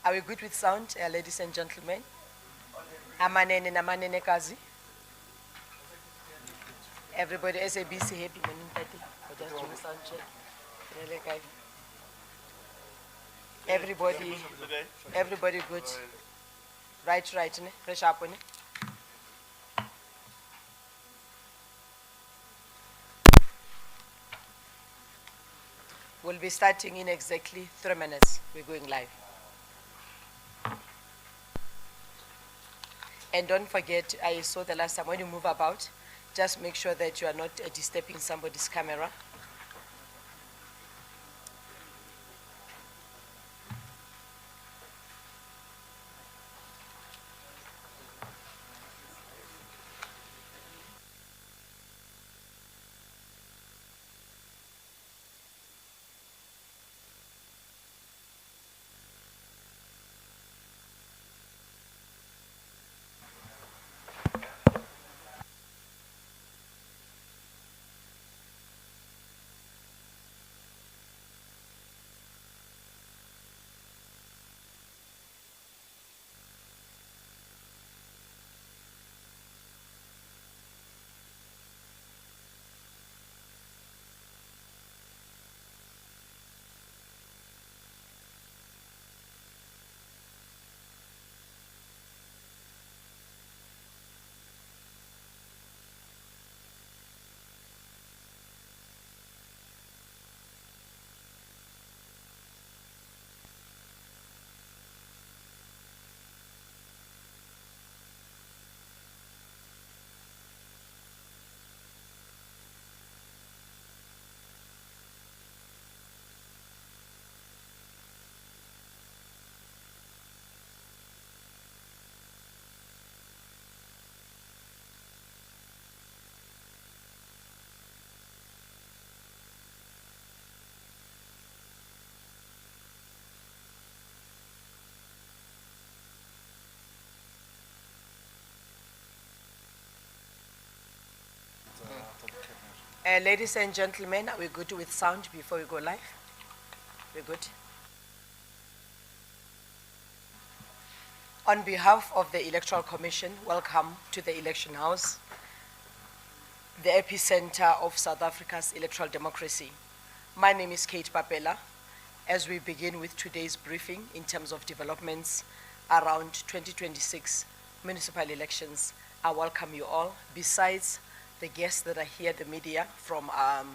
Are we good with sound, ladies and gentlemen? Amanene namanene kazi. Everybody, SABC, happy morning, Tati. We're just doing sound check. Really, guys. Everybody good. Right, ne? Pressure up, ne? We'll be starting in exactly 3 minutes. We're going live. And don't forget, I saw the last time, when you move about, just make sure that you are not disturbing somebody's camera. Ladies and gentlemen, are we good with sound before we go live? We're good. On behalf of the Electoral Commission, welcome to the Election House, the epicenter of South Africa's electoral democracy. My name is Kate Papela. As we begin with today's briefing in terms of developments around 2026 municipal elections, I welcome you all. Besides the guests that are here, the media from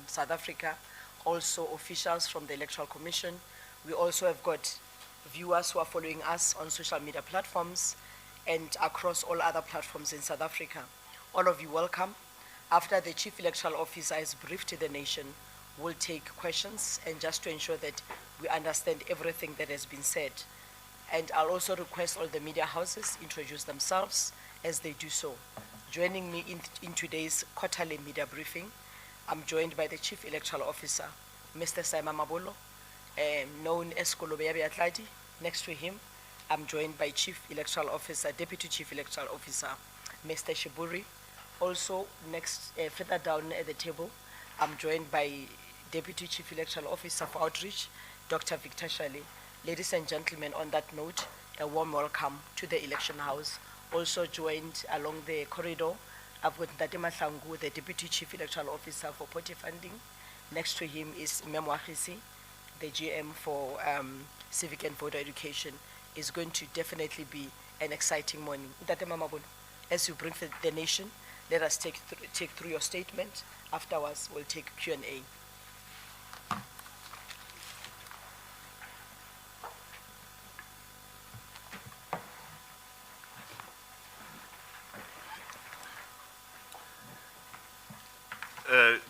South Africa, also officials from the Electoral Commission. We also have got viewers who are following us on social media platforms and across all other platforms in South Africa. All of you welcome. After the Chief Electoral Officer has briefed the nation, we'll take questions, and just to ensure that we understand everything that has been said. And I'll also request all the media houses introduce themselves as they do so. Joining me in today's quarterly media briefing, I'm joined by the Chief Electoral Officer, Mr. Simon Mabolo, known as Kolobeyabe Atladi. Next to him, I'm joined by Chief Electoral Officer, Deputy Chief Electoral Officer, Mr. Shiburi. Also, next, further down at the table, I'm joined by Deputy Chief Electoral Officer for Outreach, Dr. Victor Shale. Ladies and gentlemen, on that note, a warm welcome to the Election House. Also joined along the corridor, I've got Ntate Mahlangu, the Deputy Chief Electoral Officer for Party Funding. Next to him is Memwahisi, the GM for Civic and Voter Education. It's going to definitely be an exciting morning. Ntate Mamabolo, as you bring the nation, let us take through your statement. Afterwards, we'll take Q&A.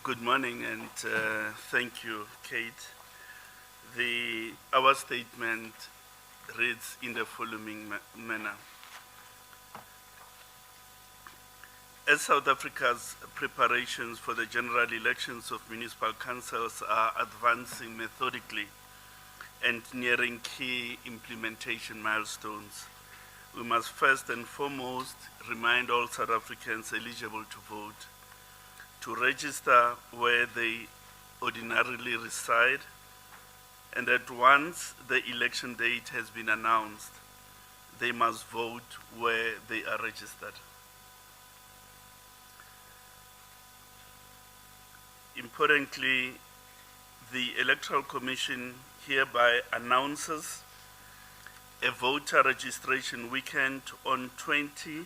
Good morning, and thank you, Kate. Our statement reads in the following manner. As South Africa's preparations for the general elections of municipal councils are advancing methodically and nearing key implementation milestones, we must first and foremost remind all South Africans eligible to vote to register where they ordinarily reside and that once the election date has been announced, they must vote where they are registered. Importantly, the Electoral Commission hereby announces a voter registration weekend on 20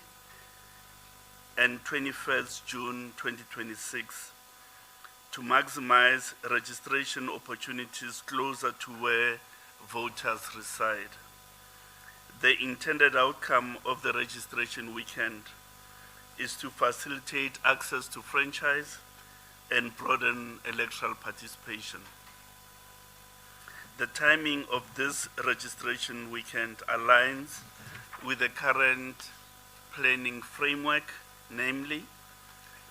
and 21st June 2026 to maximize registration opportunities closer to where voters reside. The intended outcome of the registration weekend is to facilitate access to franchise and broaden electoral participation. The timing of this registration weekend aligns with the current planning framework, namely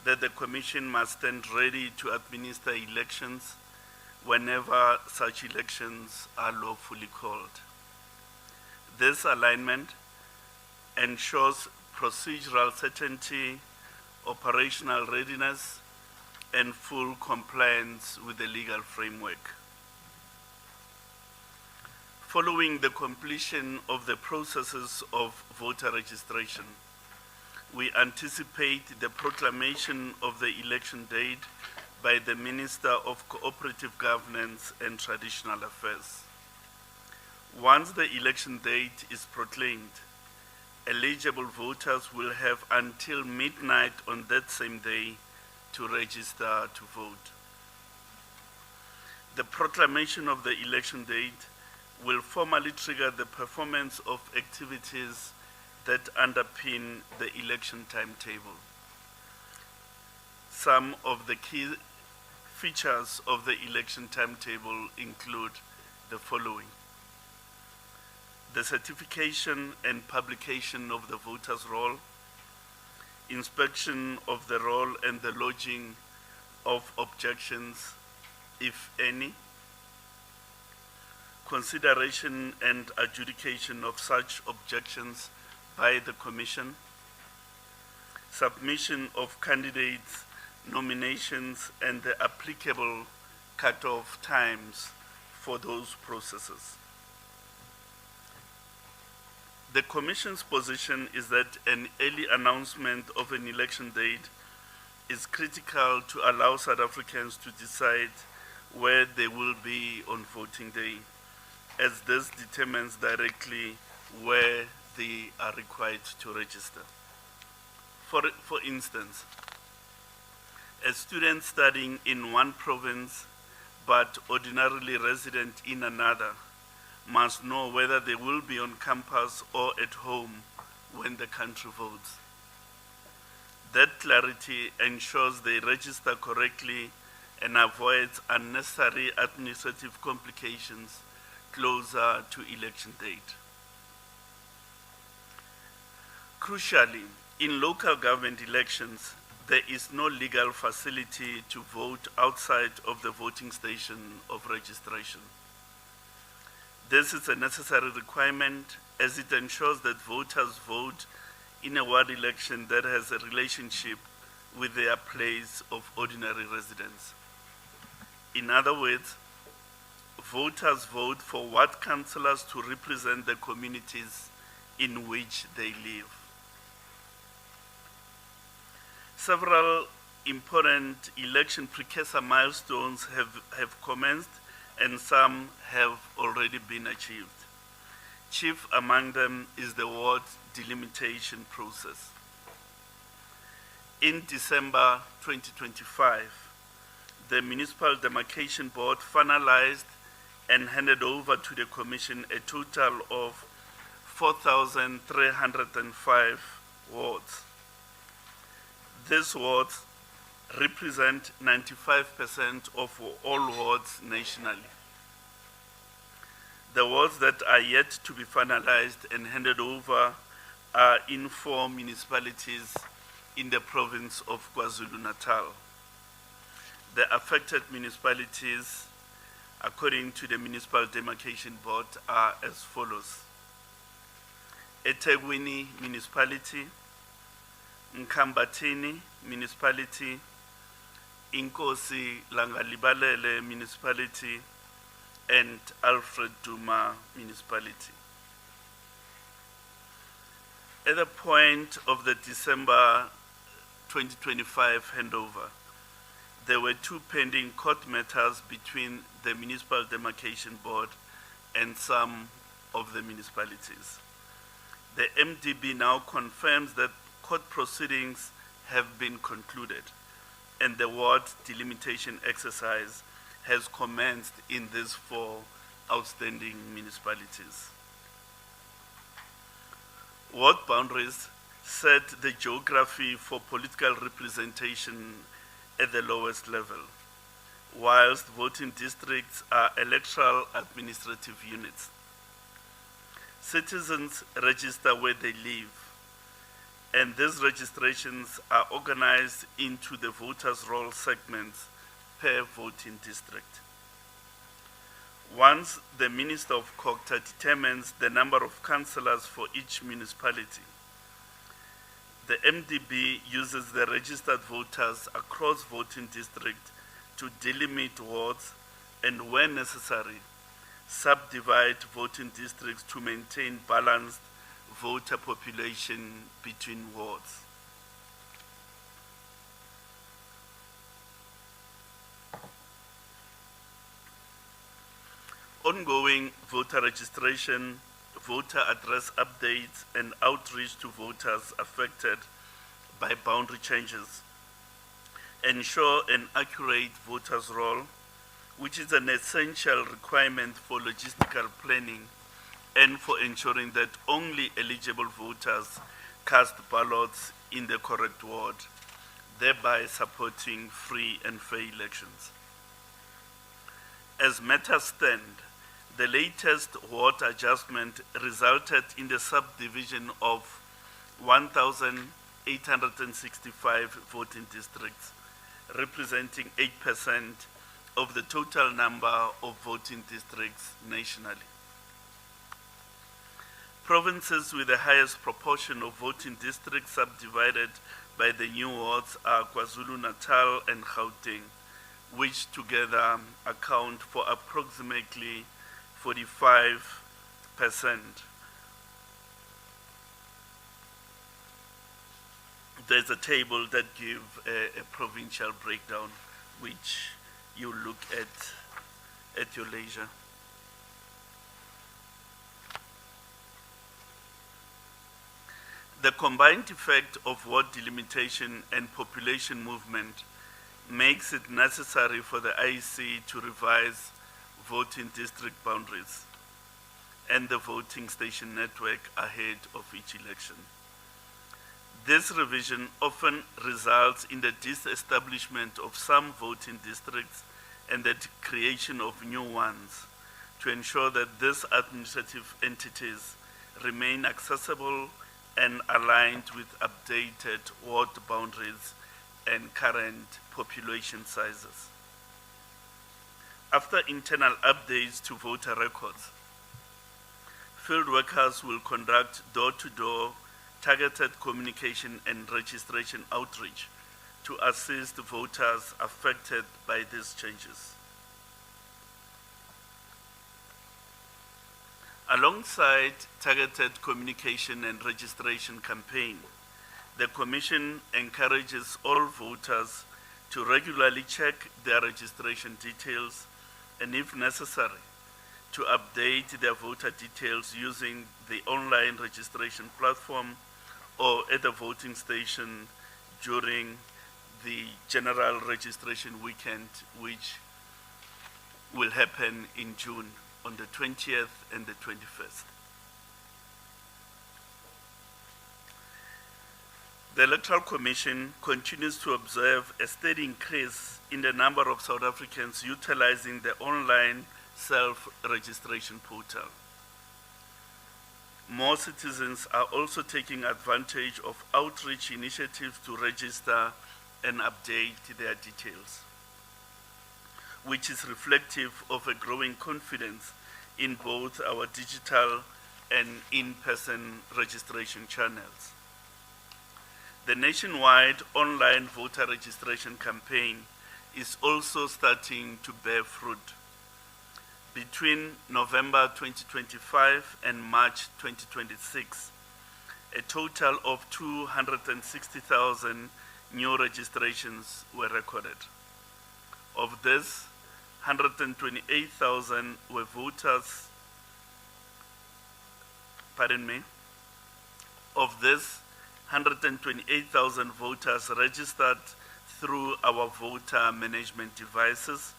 that the Commission must stand ready to administer elections whenever such elections are lawfully called. This alignment ensures procedural certainty, operational readiness, and full compliance with the legal framework. Following the completion of the processes of voter registration, we anticipate the proclamation of the election date by the Minister of Cooperative Governance and Traditional Affairs. Once the election date is proclaimed, eligible voters will have until midnight on that same day to register to vote. The proclamation of the election date will formally trigger the performance of activities that underpin the election timetable. Some of the key features of the election timetable include the following: the certification and publication of the voters' roll, inspection of the roll and the lodging of objections, if any, consideration and adjudication of such objections by the Commission, submission of candidates' nominations and the applicable cut-off times for those processes. The Commission's position is that an early announcement of an election date is critical to allow South Africans to decide where they will be on voting day, as this determines directly where they are required to register. For instance, a student studying in one province but ordinarily resident in another must know whether they will be on campus or at home when the country votes. That clarity ensures they register correctly and avoids unnecessary administrative complications closer to election date. Crucially, in local government elections, there is no legal facility to vote outside of the voting station of registration. This is a necessary requirement as it ensures that voters vote in a ward election that has a relationship with their place of ordinary residence. In other words, voters vote for ward councillors to represent the communities in which they live. Several important election precursor milestones have commenced, and some have already been achieved. Chief among them is the ward delimitation process. In December 2025, the Municipal Demarcation Board finalized and handed over to the Commission a total of 4,305 wards. These wards represent 95% of all wards nationally. The wards that are yet to be finalized and handed over are in 4 municipalities in the province of KwaZulu-Natal. The affected municipalities, according to the Municipal Demarcation Board, are as follows: eThekwini Municipality, Mkambatini Municipality, Inkosi Langalibalele Municipality, and Alfred Duma municipality. At the point of the December 2025 handover, there were two pending court matters between the Municipal Demarcation Board and some of the municipalities. The MDB now confirms that court proceedings have been concluded and the ward delimitation exercise has commenced in these four outstanding municipalities. Ward boundaries set the geography for political representation at the lowest level, whilst voting districts are electoral administrative units. Citizens register where they live, and these registrations are organized into the voters' roll segments per voting district. Once the Minister of COGTA determines the number of councillors for each municipality, the MDB uses the registered voters across voting districts to delimit wards and, when necessary, subdivide voting districts to maintain balanced voter population between wards. Ongoing voter registration, voter address updates, and outreach to voters affected by boundary changes ensure an accurate voters' roll, which is an essential requirement for logistical planning and for ensuring that only eligible voters cast ballots in the correct ward, thereby supporting free and fair elections. As matters stand, the latest ward adjustment resulted in the subdivision of 1,865 voting districts, representing 8% of the total number of voting districts nationally. Provinces with the highest proportion of voting districts subdivided by the new wards are KwaZulu-Natal and Gauteng, which together account for approximately 45%. There's a table that gives a provincial breakdown, which you look at your leisure. The combined effect of ward delimitation and population movement makes it necessary for the IEC to revise voting district boundaries and the voting station network ahead of each election. This revision often results in the disestablishment of some voting districts and the creation of new ones to ensure that these administrative entities remain accessible and aligned with updated ward boundaries and current population sizes. After internal updates to voter records, field workers will conduct door-to-door targeted communication and registration outreach to assist voters affected by these changes. Alongside targeted communication and registration campaign, the Commission encourages all voters to regularly check their registration details and, if necessary, to update their voter details using the online registration platform or at the voting station during the general registration weekend, which will happen in June on the 20th and the 21st. The Electoral Commission continues to observe a steady increase in the number of South Africans utilizing the online self-registration portal. More citizens are also taking advantage of outreach initiatives to register and update their details, which is reflective of a growing confidence in both our digital and in-person registration channels. The nationwide online voter registration campaign is also starting to bear fruit. Between November 2025 and March 2026, a total of 260,000 new registrations were recorded. Of this, 128,000 were voters, Of this, 128,000 voters registered through our voter management devices,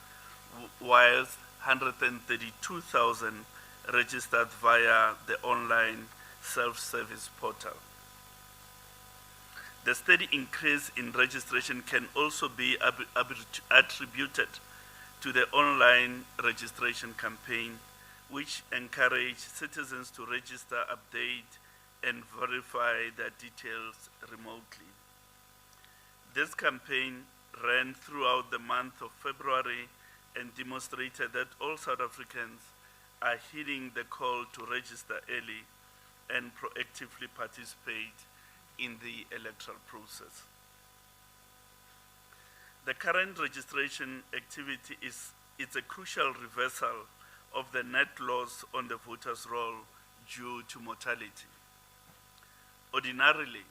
whilst 132,000 registered via the online self-service portal. The steady increase in registration can also be attributed to the online registration campaign, which encouraged citizens to register, update, and verify their details remotely. This campaign ran throughout the month of February and demonstrated that all South Africans are heeding the call to register early and proactively participate in the electoral process. The current registration activity is a crucial reversal of the net loss on the voters' roll due to mortality. Ordinarily,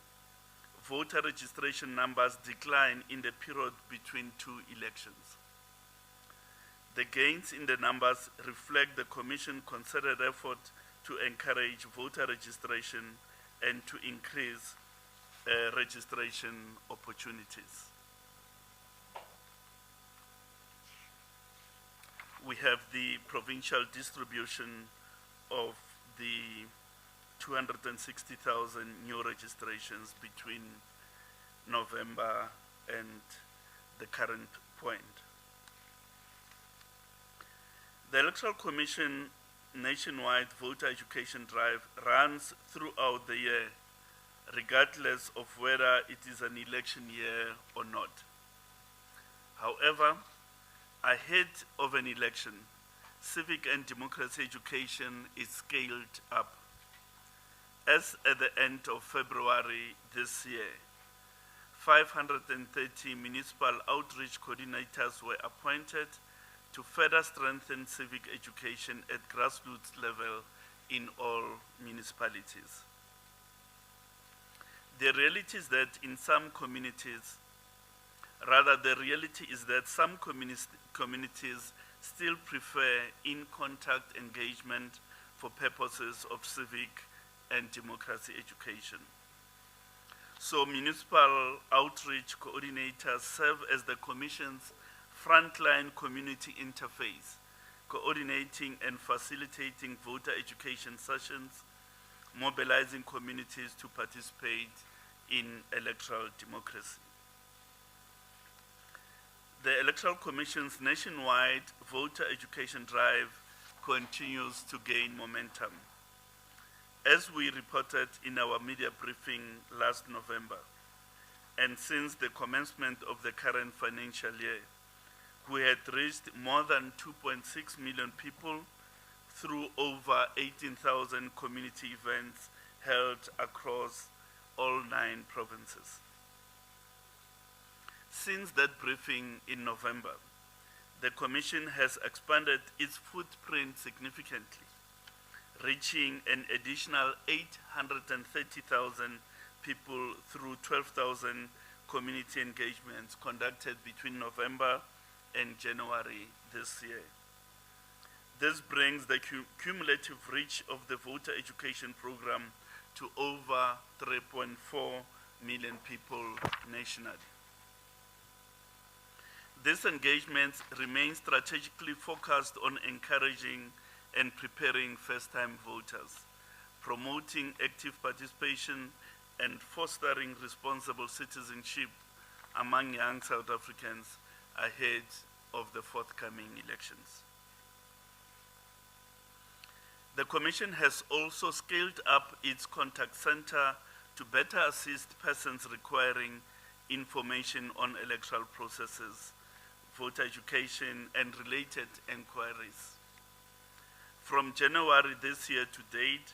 voter registration numbers decline in the period between two elections. The gains in the numbers reflect the Commission's concerted effort to encourage voter registration and to increase registration opportunities. We have the provincial distribution of the 260,000 new registrations between November and the current point. The Electoral Commission nationwide voter education drive runs throughout the year, regardless of whether it is an election year or not. However, ahead of an election, civic and democracy education is scaled up. As at the end of February this year, 530 municipal outreach coordinators were appointed to further strengthen civic education at grassroots level in all municipalities. The reality is that some communities still prefer in-contact engagement for purposes of civic and democracy education. So municipal outreach coordinators serve as the Commission's frontline community interface, coordinating and facilitating voter education sessions, mobilizing communities to participate in electoral democracy. The Electoral Commission's nationwide voter education drive continues to gain momentum. As we reported in our media briefing last November, and since the commencement of the current financial year, we had reached more than 2.6 million people through over 18,000 community events held across all 9 provinces. Since that briefing in November, the Commission has expanded its footprint significantly, reaching an additional 830,000 people through 12,000 community engagements conducted between November and January this year. This brings the cumulative reach of the voter education program to over 3.4 million people nationally. These engagements remain strategically focused on encouraging and preparing first-time voters, promoting active participation and fostering responsible citizenship among young South Africans ahead of the forthcoming elections. The Commission has also scaled up its contact center to better assist persons requiring information on electoral processes, voter education, and related inquiries. From January this year to date,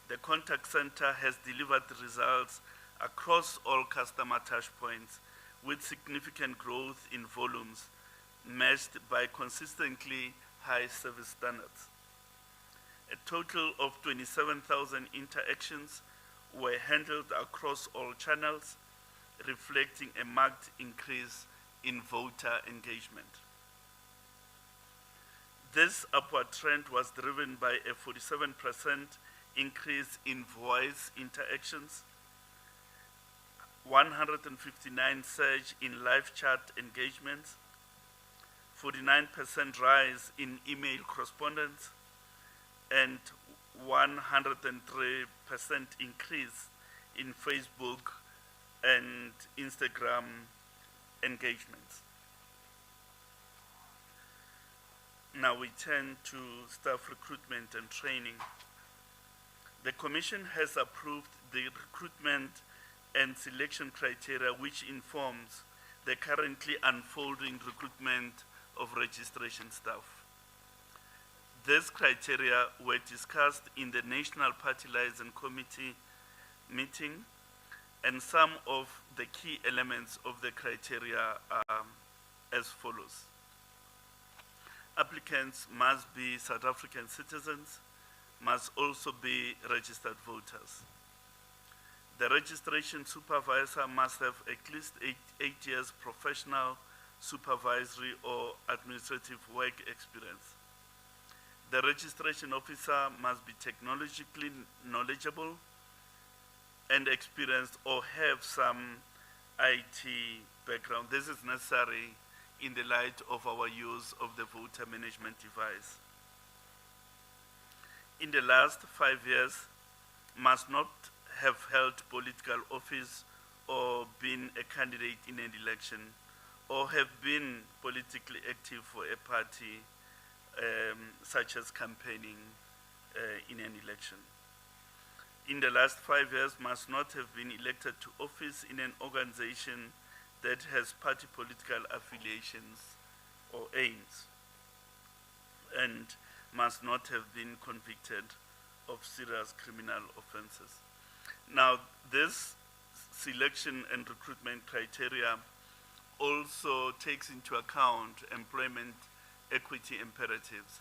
the contact center has delivered results across all customer touchpoints with significant growth in volumes, matched by consistently high service standards. A total of 27,000 interactions were handled across all channels, reflecting a marked increase in voter engagement. This upward trend was driven by a 47% increase in voice interactions, 159 surge in live chat engagements, 49% rise in email correspondence, and 103% increase in Facebook and Instagram engagements. Now we turn to staff recruitment and training. The Commission has approved the recruitment and selection criteria which informs the currently unfolding recruitment of registration staff. These criteria were discussed in the National Party Liaison Committee meeting, and some of the key elements of the criteria are as follows. Applicants must be South African citizens, must also be registered voters. The registration supervisor must have at least eight years professional, supervisory or administrative work experience. The registration officer must be technologically knowledgeable and experienced or have some IT background. This is necessary in the light of our use of the voter management device. In the last 5 years, must not have held political office or been a candidate in an election or have been politically active for a party such as campaigning in an election. In the last 5 years, must not have been elected to office in an organization that has party political affiliations or aims, and must not have been convicted of serious criminal offenses. Now, this selection and recruitment criteria also takes into account employment equity imperatives.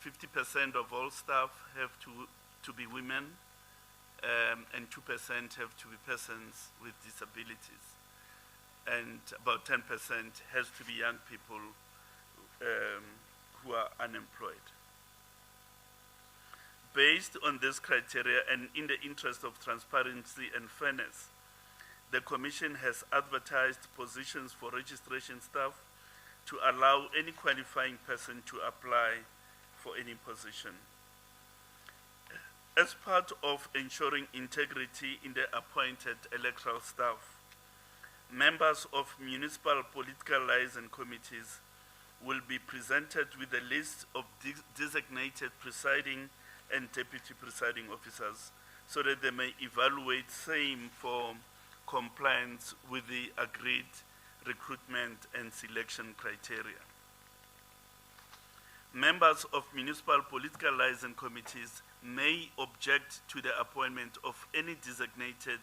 50% of all staff have to be women, and 2% have to be persons with disabilities, and about 10% has to be young people who are unemployed. Based on this criteria and in the interest of transparency and fairness, the Commission has advertised positions for registration staff to allow any qualifying person to apply for any position. As part of ensuring integrity in the appointed electoral staff, members of municipal political liaison committees will be presented with a list of designated presiding and deputy presiding officers so that they may evaluate same for compliance with the agreed recruitment and selection criteria. Members of municipal political liaison committees may object to the appointment of any designated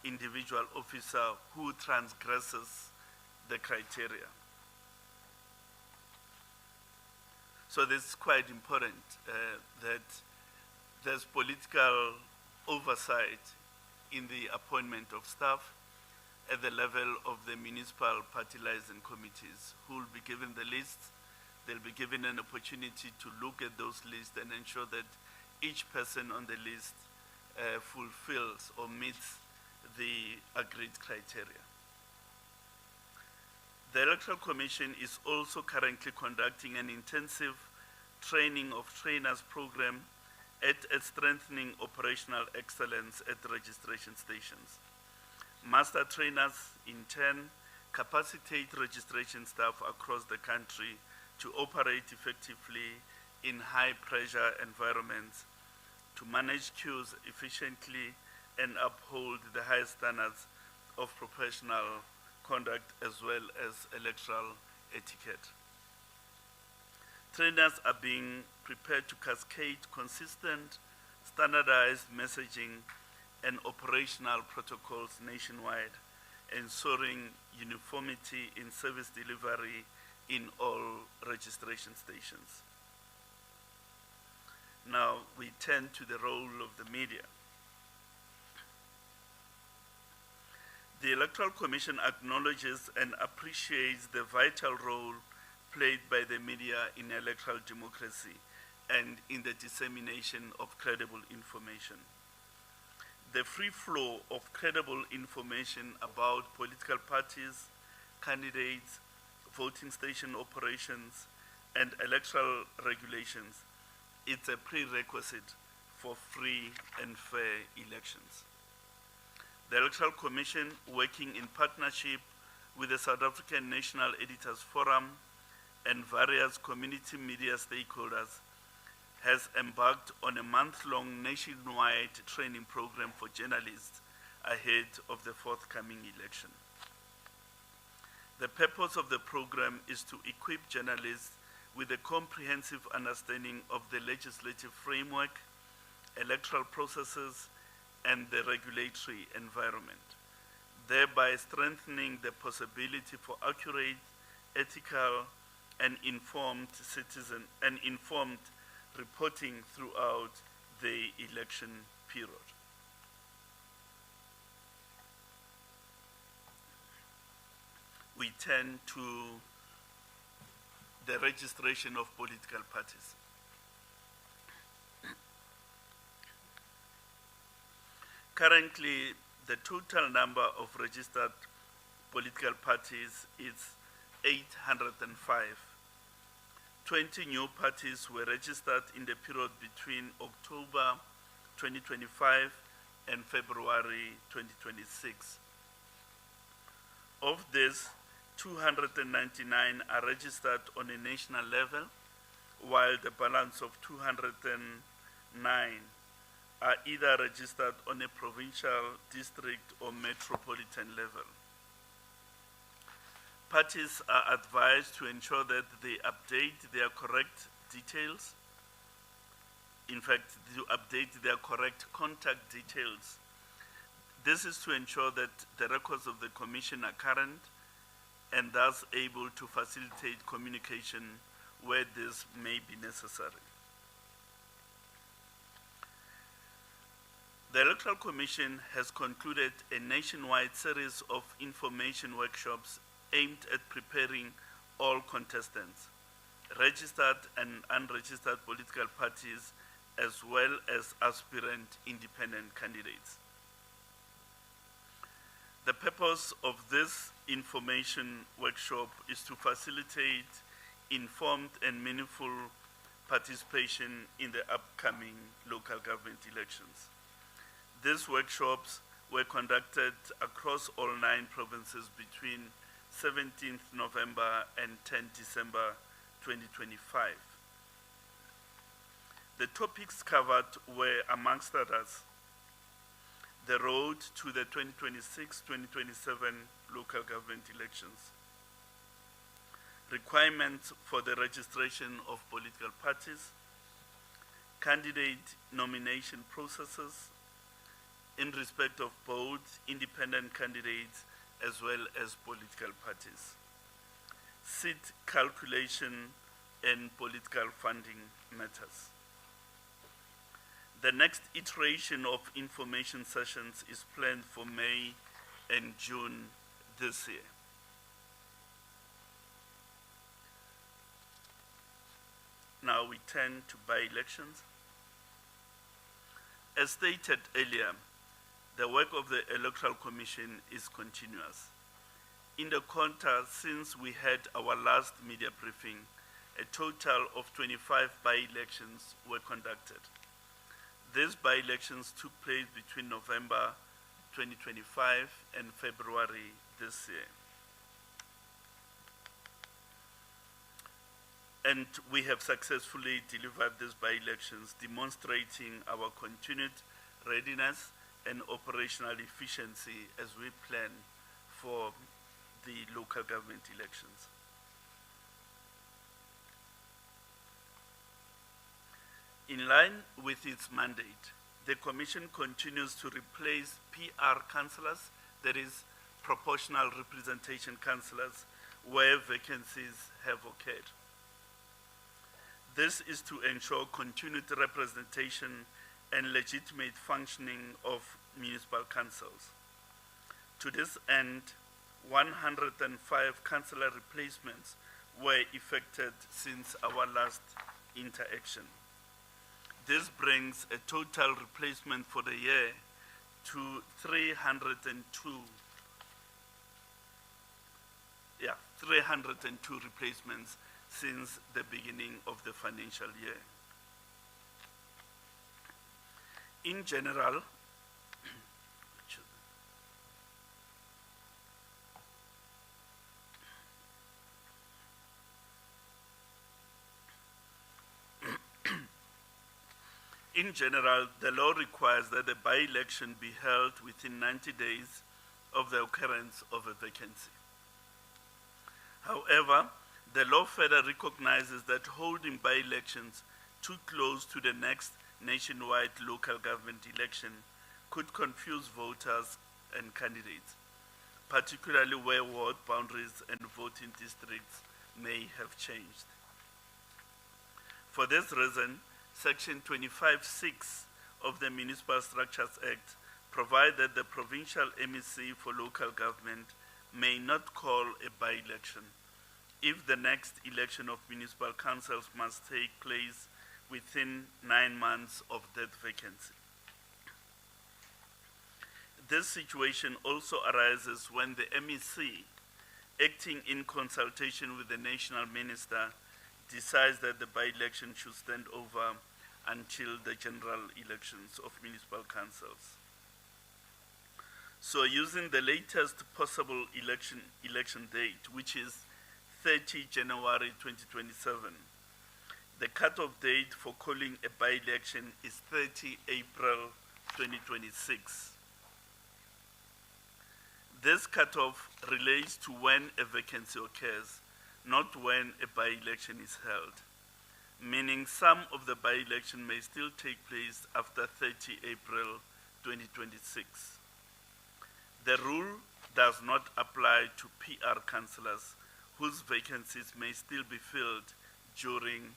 individual officer who transgresses the criteria. So this is quite important that there's political oversight in the appointment of staff at the level of the municipal party liaison committees, who will be given the lists. They'll be given an opportunity to look at those lists and ensure that each person on the list fulfills or meets the agreed criteria. The Electoral Commission is also currently conducting an intensive training of trainers program at strengthening operational excellence at registration stations. Master trainers, in turn, capacitate registration staff across the country to operate effectively in high-pressure environments, to manage queues efficiently and uphold the highest standards of professional conduct as well as electoral etiquette. Trainers are being prepared to cascade consistent, standardized messaging and operational protocols nationwide, ensuring uniformity in service delivery in all registration stations. Now we turn to the role of the media. The Electoral Commission acknowledges and appreciates the vital role played by the media in electoral democracy and in the dissemination of credible information. The free flow of credible information about political parties, candidates, voting station operations, and electoral regulations is a prerequisite for free and fair elections. The Electoral Commission, working in partnership with the South African National Editors Forum and various community media stakeholders, has embarked on a month-long nationwide training program for journalists ahead of the forthcoming election. The purpose of the program is to equip journalists with a comprehensive understanding of the legislative framework, electoral processes, and the regulatory environment, thereby strengthening the possibility for accurate, ethical, and informed reporting throughout the election period. We turn to the registration of political parties. Currently, the total number of registered political parties is 805. 20 new parties were registered in the period between October 2025 and February 2026. Of this, 299 are registered on a national level, while the balance of 209 are either registered on a provincial, district, or metropolitan level. Parties are advised to ensure that they update their correct details. In fact, to update their correct contact details. This is to ensure that the records of the Commission are current and thus able to facilitate communication where this may be necessary. The Electoral Commission has concluded a nationwide series of information workshops aimed at preparing all contestants, registered and unregistered political parties, as well as aspirant independent candidates. The purpose of this information workshop is to facilitate informed and meaningful participation in the upcoming local government elections. These workshops were conducted across all 9 provinces between 17th November and 10 December 2025. The topics covered were, amongst others, the road to the 2026-2027 local government elections, requirements for the registration of political parties, candidate nomination processes in respect of both independent candidates as well as political parties, seat calculation and political funding matters. The next iteration of information sessions is planned for May and June this year. Now we turn to by-elections. As stated earlier, the work of the Electoral Commission is continuous. In the quarter since we had our last media briefing, a total of 25 by-elections were conducted. These by-elections took place between November 2025 and February this year. And we have successfully delivered these by-elections, demonstrating our continued readiness and operational efficiency as we plan for the local government elections. In line with its mandate, the Commission continues to replace PR councillors, that is, proportional representation councillors, where vacancies have occurred. This is to ensure continued representation and legitimate functioning of municipal councils. To this end, 105 councillor replacements were effected since our last interaction. This brings a total replacement for the year to 302 replacements since the beginning of the financial year. In general, the law requires that the by-election be held within 90 days of the occurrence of a vacancy. However, the law further recognizes that holding by-elections too close to the next nationwide local government election could confuse voters and candidates, particularly where ward boundaries and voting districts may have changed. For this reason, Section 25(6) of the Municipal Structures Act provides that the provincial MEC for local government may not call a by-election if the next election of municipal councils must take place within 9 months of that vacancy. This situation also arises when the MEC, acting in consultation with the national minister, decides that the by-election should stand over until the general elections of municipal councils. So using the latest possible election date, which is 30 January 2027, the cutoff date for calling a by-election is 30 April 2026. This cutoff relates to when a vacancy occurs, not when a by-election is held, meaning some of the by-election may still take place after 30 April 2026. The rule does not apply to PR councillors whose vacancies may still be filled during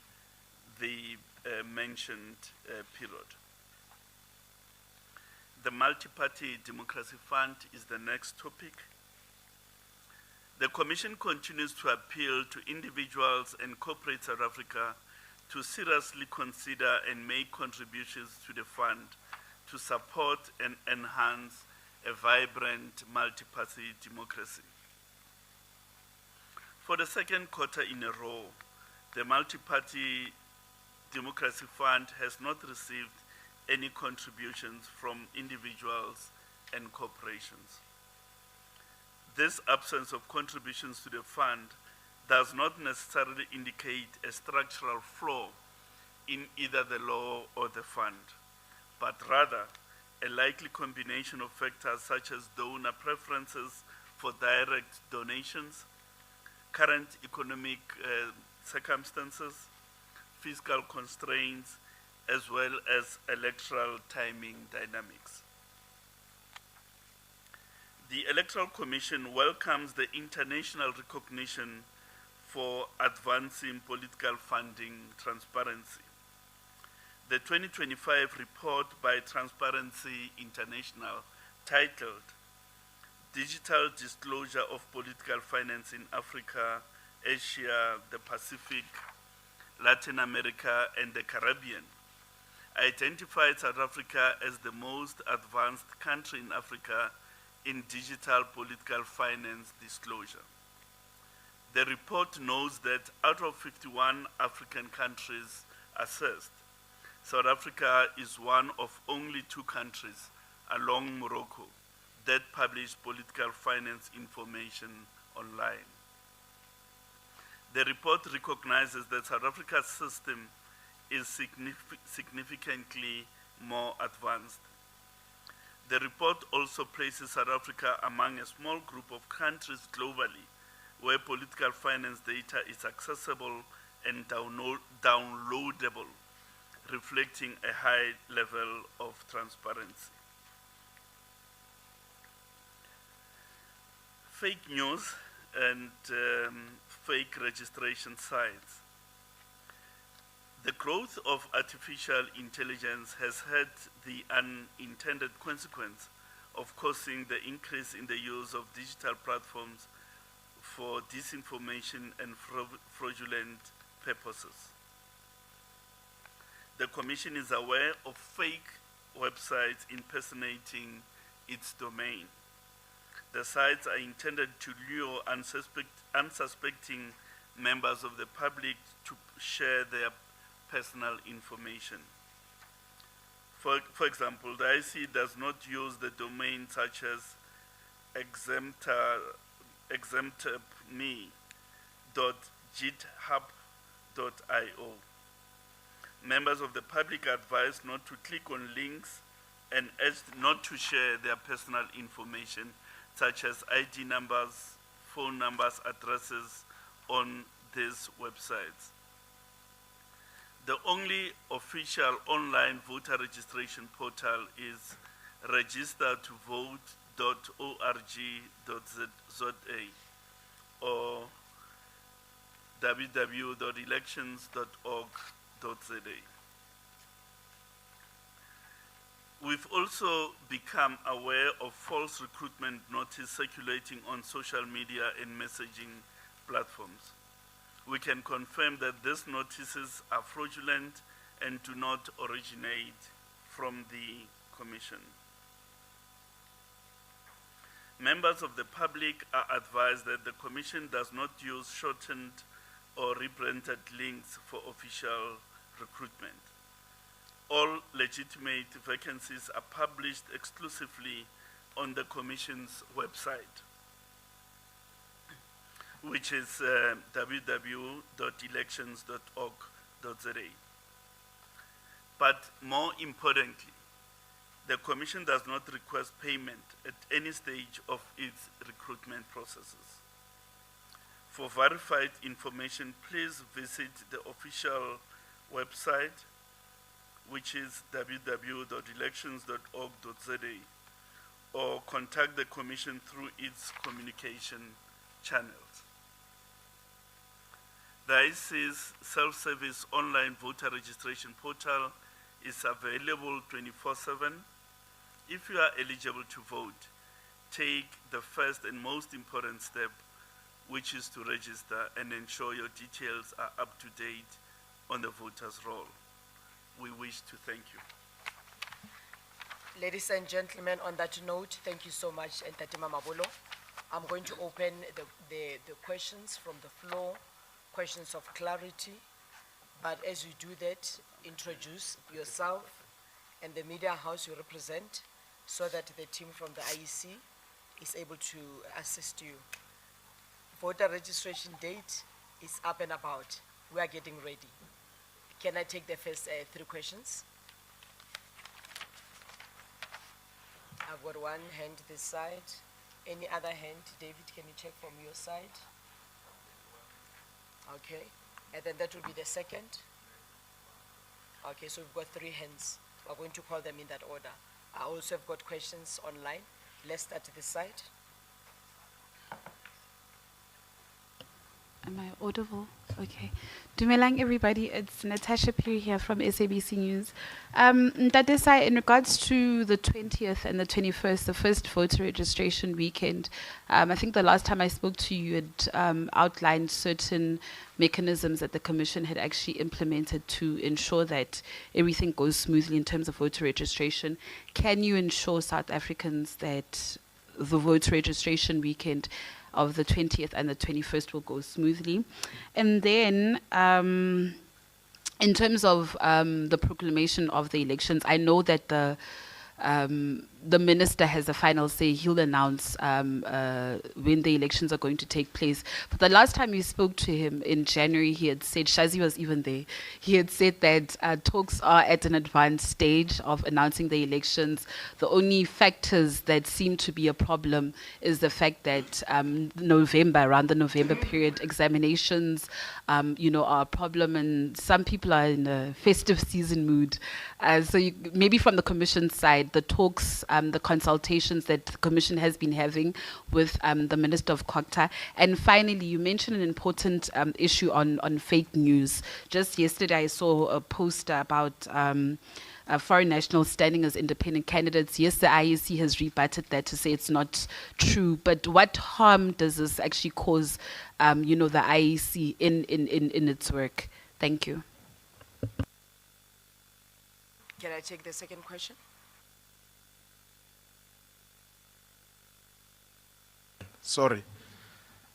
the mentioned period. The Multi-Party Democracy Fund is the next topic. The Commission continues to appeal to individuals and corporate South Africa to seriously consider and make contributions to the fund to support and enhance a vibrant multi-party democracy. For the second quarter in a row, the Multi-Party Democracy Fund has not received any contributions from individuals and corporations. This absence of contributions to the fund does not necessarily indicate a structural flaw in either the law or the fund, but rather a likely combination of factors such as donor preferences for direct donations, current economic circumstances, fiscal constraints, as well as electoral timing dynamics. The Electoral Commission welcomes the international recognition for advancing political funding transparency. The 2025 report by Transparency International, titled Digital Disclosure of Political Finance in Africa, Asia, the Pacific, Latin America, and the Caribbean, identified South Africa as the most advanced country in Africa in digital political finance disclosure. The report notes that out of 51 African countries assessed, South Africa is one of only 2 countries, along Morocco, that publish political finance information online. The report recognizes that South Africa's system is significantly more advanced. The report also places South Africa among a small group of countries globally where political finance data is accessible and downloadable, reflecting a high level of transparency. Fake news and fake registration sites. The growth of artificial intelligence has had the unintended consequence of causing the increase in the use of digital platforms for disinformation and fraudulent purposes. The Commission is aware of fake websites impersonating its domain. The sites are intended to lure unsuspecting members of the public to share their personal information. For example, the IEC does not use the domain such as exemptme.github.io. Members of the public are advised not to click on links and urged not to share their personal information such as ID numbers, phone numbers, addresses on these websites. The only official online voter registration portal is register2vote.org.za or www.elections.org.za. We've also become aware of false recruitment notices circulating on social media and messaging platforms. We can confirm that these notices are fraudulent and do not originate from the Commission. Members of the public are advised that the Commission does not use shortened or rebranded links for official recruitment. All legitimate vacancies are published exclusively on the Commission's website, which is www.elections.org.za. But more importantly, the Commission does not request payment at any stage of its recruitment processes. For verified information, please visit the official website, which is www.elections.org.za, or contact the Commission through its communication channels. The IEC's self-service online voter registration portal is available 24/7. If you are eligible to vote, take the first and most important step, which is to register and ensure your details are up to date on the voter's roll. We wish to thank you. Ladies and gentlemen, on that note, thank you so much, Ntate Mamabolo. I'm going to open the questions from the floor, questions of clarity. But as you do that, introduce yourself and the media house you represent so that the team from the IEC is able to assist you. Voter registration date is up and about. We are getting ready. Can I take the first 3 questions? I've got one hand this side. Any other hand? David, can you check from your side? Okay. And then that will be the second. Okay, so we've got 3 hands. We're going to call them in that order. I also have got questions online. Let's start this side. Am I audible? Okay. Dumelang everybody, it's Natasha Piri here from SABC News. Ndadesai, in regards to the 20th and the 21st, the first voter registration weekend, I think the last time I spoke to you had outlined certain mechanisms that the Commission had actually implemented to ensure that everything goes smoothly in terms of voter registration. Can you ensure South Africans that the voter registration weekend of the 20th and the 21st will go smoothly? And then in terms of the proclamation of the elections, I know that the minister has a final say. He'll announce when the elections are going to take place. But the last time we spoke to him in January, he had said, Shazi was even there, he had said that talks are at an advanced stage of announcing the elections. The only factors that seem to be a problem is the fact that around the November period, examinations, are a problem, and some people are in a festive season mood. So maybe from the Commission side, the talks the consultations that the Commission has been having with the Minister of COGTA? And finally, you mentioned an important issue on fake news. Just yesterday, I saw a poster about foreign nationals standing as independent candidates. Yes, the IEC has rebutted that to say it's not true. But what harm does this actually cause, the IEC in its work? Thank you. Can I take the second question? Sorry.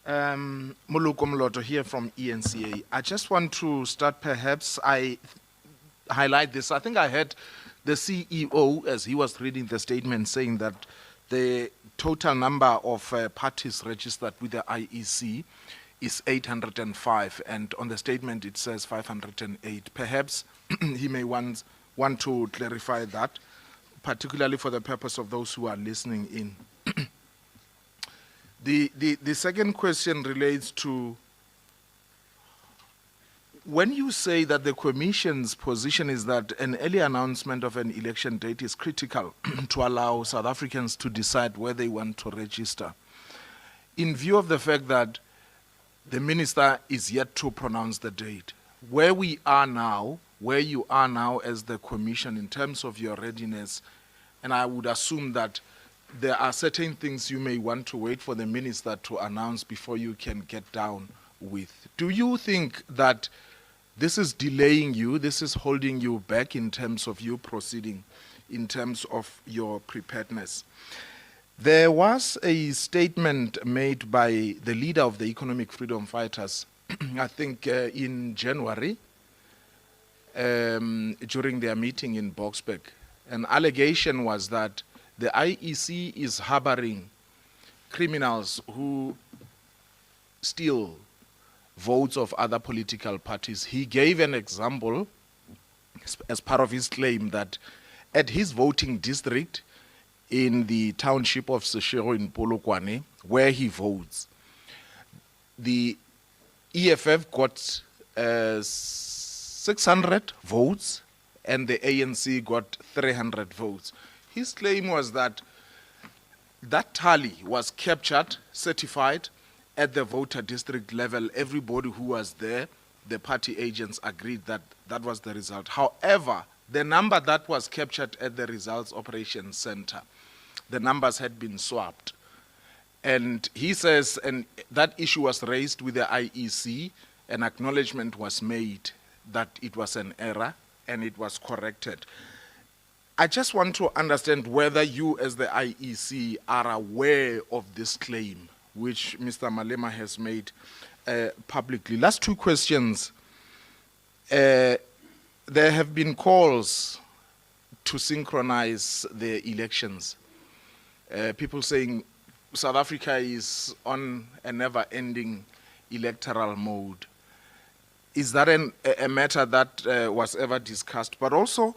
Muluko Mloto here from ENCA. I just want to start, perhaps I highlight this. I think I heard the CEO, as he was reading the statement, saying that the total number of parties registered with the IEC is 805, and on the statement it says 508. Perhaps he may want to clarify that, particularly for the purpose of those who are listening in. The second question relates to, when you say that the Commission's position is that an early announcement of an election date is critical to allow South Africans to decide where they want to register, in view of the fact that the Minister is yet to pronounce the date, where you are now as the Commission in terms of your readiness, and I would assume that there are certain things you may want to wait for the Minister to announce before you can get down with. Do you think that this is delaying you, this is holding you back in terms of you proceeding, in terms of your preparedness? There was a statement made by the leader of the Economic Freedom Fighters, I think in January, during their meeting in Boksburg. An allegation was that the IEC is harboring criminals who steal votes of other political parties. He gave an example as part of his claim that at his voting district in the township of Seshego in Polokwane, where he votes, the EFF got 600 votes and the ANC got 300 votes. His claim was that that tally was captured, certified at the voter district level. Everybody who was there, the party agents agreed that that was the result. However, the number that was captured at the results operations center, the numbers had been swapped. And he says, and that issue was raised with the IEC, an acknowledgement was made that it was an error and it was corrected. I just want to understand whether you as the IEC are aware of this claim, which Mr. Malema has made publicly. Last two questions. There have been calls to synchronize the elections. People saying South Africa is on a never-ending electoral mode. Is that a matter that was ever discussed? But also,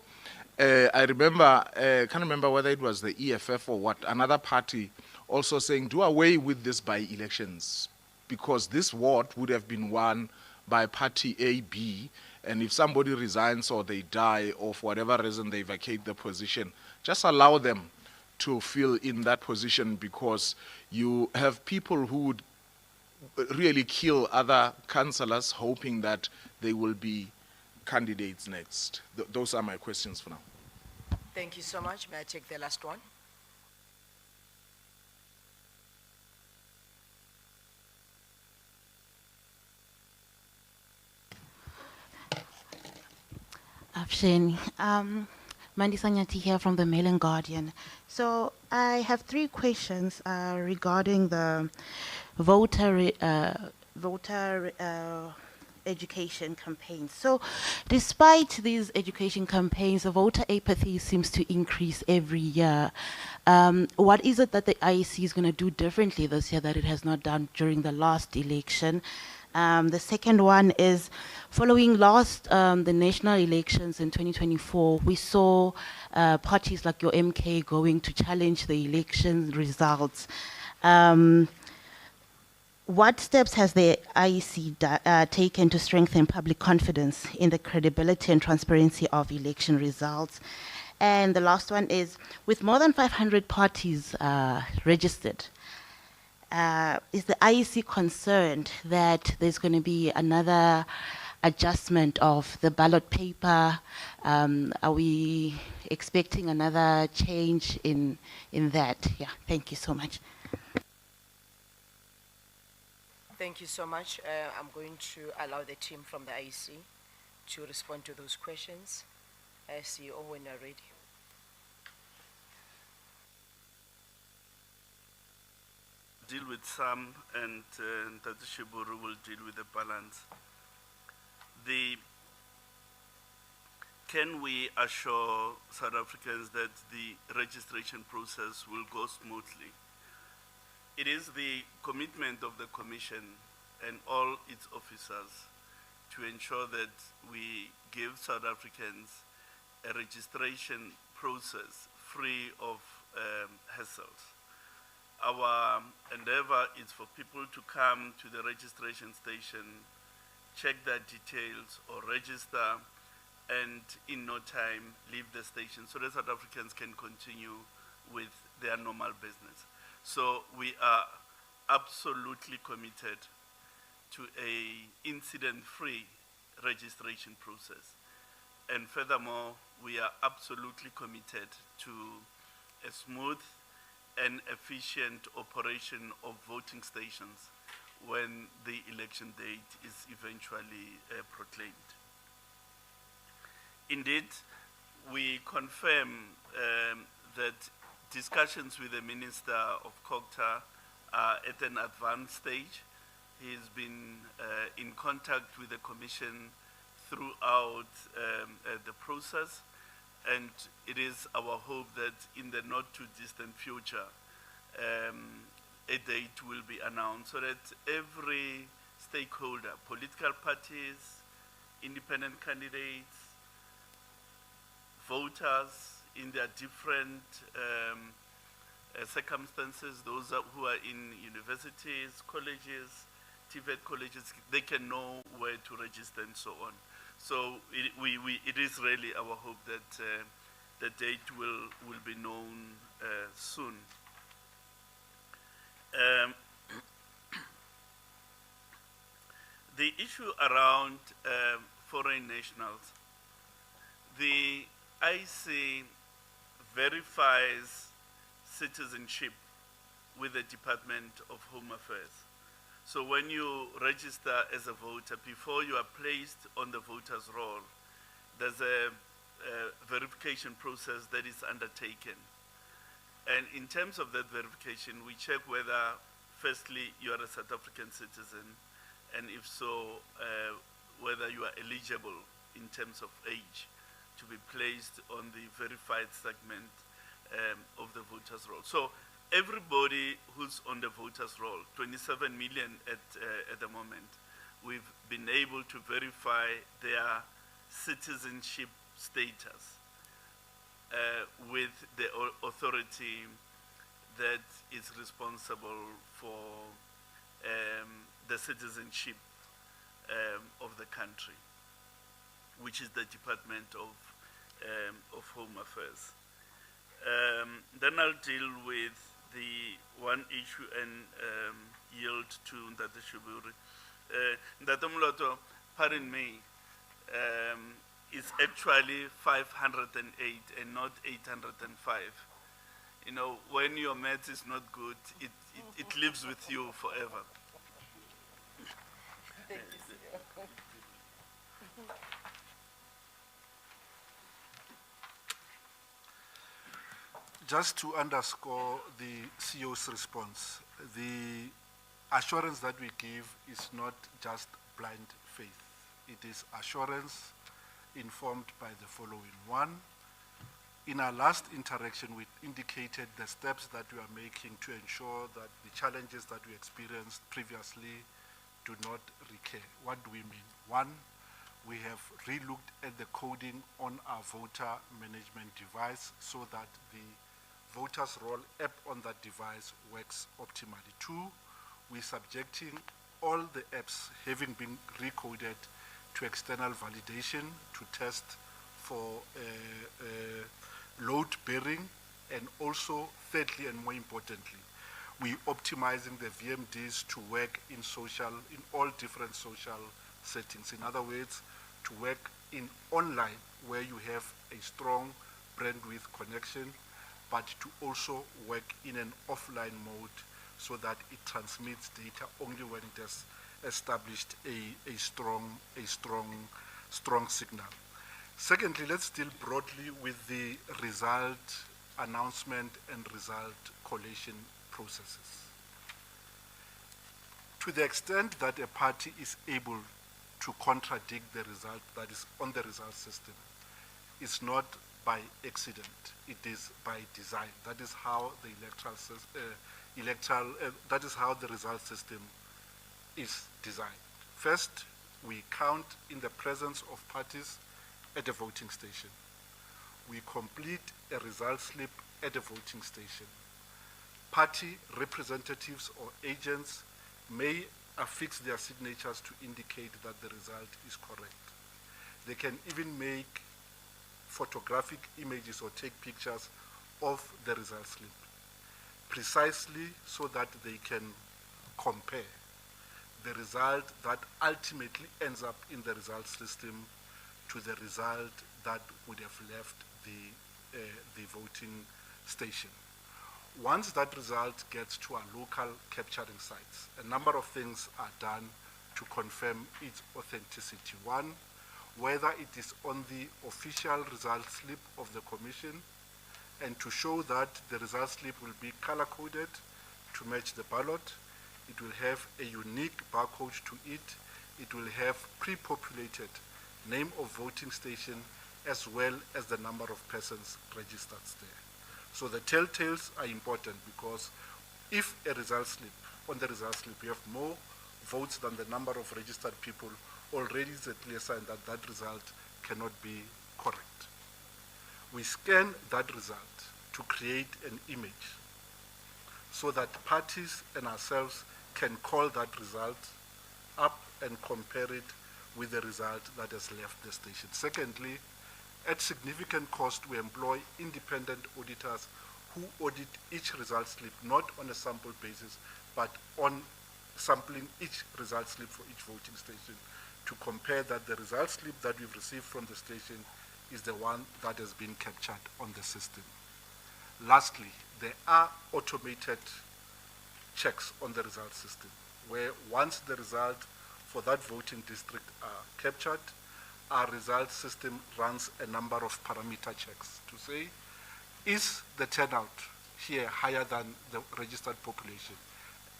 I remember, can't remember whether it was the EFF or what, another party also saying, do away with this by-elections, because this ward would have been won by party A, B, and if somebody resigns or they die or for whatever reason they vacate the position, just allow them to fill in that position, because you have people who would really kill other councillors hoping that they will be candidates next. Those are my questions for now. Thank you so much. May I take the last one? Afshin, Mandisa Nyati here from the Mail and Guardian. So I have three questions regarding the voter education campaigns. So despite these education campaigns, the voter apathy seems to increase every year. What is it that the IEC is going to do differently this year that it has not done during the last election? The second one is, following the national elections in 2024, we saw parties like your MK going to challenge the election results. What steps has the IEC taken to strengthen public confidence in the credibility and transparency of election results? And the last one is, with more than 500 parties registered, is the IEC concerned that there's going to be another adjustment of the ballot paper? Are we expecting another change in that? Yeah, thank you so much. Thank you so much. I'm going to allow the team from the IEC to respond to those questions. CEO, when you're ready. Deal with some, and Tata Shiburu will deal with the balance. Can we assure South Africans that the registration process will go smoothly? It is the commitment of the Commission and all its officers to ensure that we give South Africans a registration process free of hassles. Our endeavor is for people to come to the registration station, check their details or register, and in no time leave the station so that South Africans can continue with their normal business. So we are absolutely committed to a incident-free registration process. And furthermore, we are absolutely committed to a smooth and efficient operation of voting stations when the election date is eventually proclaimed. Indeed, we confirm that discussions with the Minister of COGTA are at an advanced stage. He's been in contact with the Commission throughout the process, and it is our hope that in the not too distant future, a date will be announced so that every stakeholder, political parties, independent candidates, voters in their different circumstances, those who are in universities, colleges, TVET colleges, they can know where to register and so on. So it is really our hope that the date will be known soon. The issue around foreign nationals, the IEC verifies citizenship with the Department of Home Affairs. So when you register as a voter, before you are placed on the voter's roll, there's a verification process that is undertaken. And in terms of that verification, we check whether, firstly, you are a South African citizen, and if so, whether you are eligible in terms of age to be placed on the verified segment of the voter's roll. So everybody who's on the voter's roll, 27 million at the moment, we've been able to verify their citizenship status with the authority that is responsible for the citizenship of the country, which is the Department of Home Affairs. Then I'll deal with the one issue and yield to Ndata Shiburu. Ndata Moloto, pardon me, is actually 508 and not 805. You know, when your math is not good, it lives with you forever. Thank you, CEO. Just to underscore the CEO's response, the assurance that we give is not just blind faith. It is assurance informed by the following. One, in our last interaction, we indicated the steps that we are making to ensure that the challenges that we experienced previously do not recur. What do we mean? One, we have re-looked at the coding on our voter management device so that the voters roll app on that device works optimally. Two, we're subjecting all the apps having been recoded to external validation to test for load bearing, and also thirdly and more importantly, we optimizing the VMDs to work in all different social settings. In other words, to work in online where you have a strong bandwidth connection, but to also work in an offline mode so that it transmits data only when it has established a strong signal. Secondly, let's deal broadly with the result announcement and result collation processes. To the extent that a party is able to contradict the result that is on the result system, it's not by accident, it is by design. That is how the that is how the result system is designed. First, we count in the presence of parties at a voting station. We complete a result slip at a voting station. Party representatives or agents may affix their signatures to indicate that the result is correct. They can even make photographic images or take pictures of the result slip, precisely so that they can compare the result that ultimately ends up in the result system to the result that would have left the voting station. Once that result gets to our local capturing sites, a number of things are done to confirm its authenticity. One, whether it is on the official result slip of the commission, and to show that the result slip will be color-coded to match the ballot. It will have a unique barcode to it. It will have pre-populated name of voting station as well as the number of persons registered there. So the telltales are important because if a result slip, on the result slip you have more votes than the number of registered people, already is a clear sign that that result cannot be correct. We scan that result to create an image so that parties and ourselves can call that result up and compare it with the result that has left the station. Secondly, at significant cost, we employ independent auditors who audit each result slip, not on a sample basis, but on sampling each result slip for each voting station to compare that the result slip that we've received from the station is the one that has been captured on the system. Lastly, there are automated checks on the result system, where once the result for that voting district are captured, our result system runs a number of parameter checks to say, is the turnout here higher than the registered population?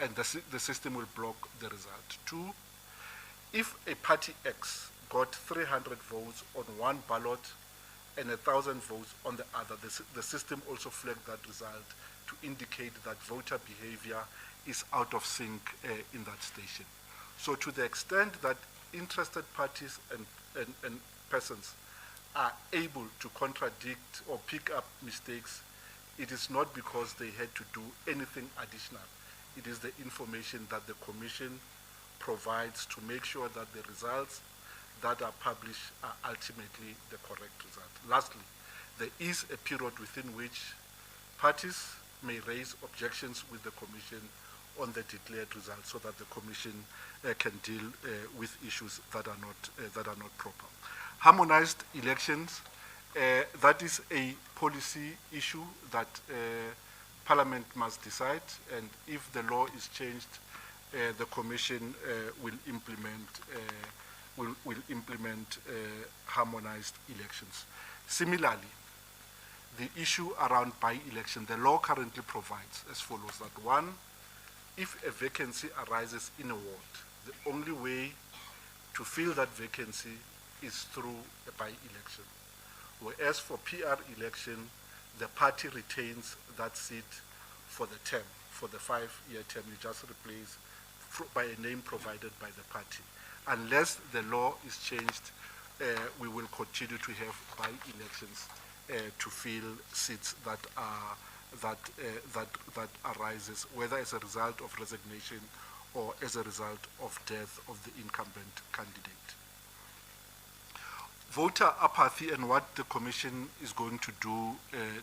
And the system will block the result. Two, if a party X got 300 votes on one ballot and 1,000 votes on the other, the system also flagged that result to indicate that voter behavior is out of sync in that station. So to the extent that interested parties and persons are able to contradict or pick up mistakes, it is not because they had to do anything additional. It is the information that the Commission provides to make sure that the results that are published are ultimately the correct result. Lastly, there is a period within which parties may raise objections with the Commission on the declared results so that the Commission can deal with issues that are not proper. Harmonized elections, that is a policy issue that Parliament must decide, and if the law is changed, the Commission will implement harmonized elections. Similarly, the issue around by-election, the law currently provides as follows: that one, if a vacancy arises in a ward, the only way to fill that vacancy is through a by-election. Whereas for PR election, the party retains that seat for the term, for the 5-year term. You just replace by a name provided by the party. Unless the law is changed, we will continue to have by-elections to fill seats that arises, whether as a result of resignation or as a result of death of the incumbent candidate. voter apathy and what the Commission is going to do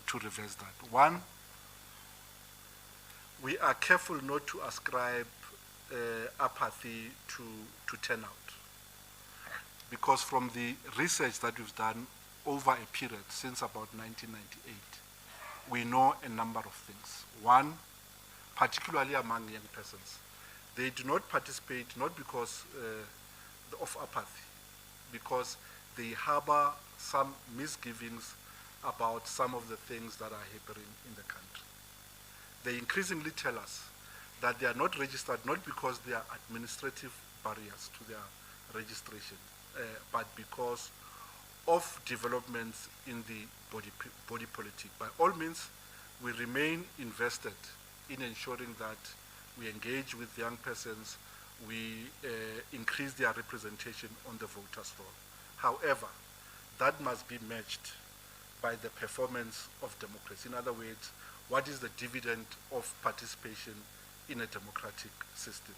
to reverse that. One, we are careful not to ascribe apathy to turnout, because from the research that we've done over a period since about 1998, we know a number of things. One, particularly among young persons, they do not participate not because of apathy, because they harbor some misgivings about some of the things that are happening in the country. They increasingly tell us that they are not registered not because there are administrative barriers to their registration, but because of developments in the body politic. By all means, we remain invested in ensuring that we engage with young persons, we increase their representation on the voters' roll. However, that must be matched by the performance of democracy. In other words, what is the dividend of participation in a democratic system?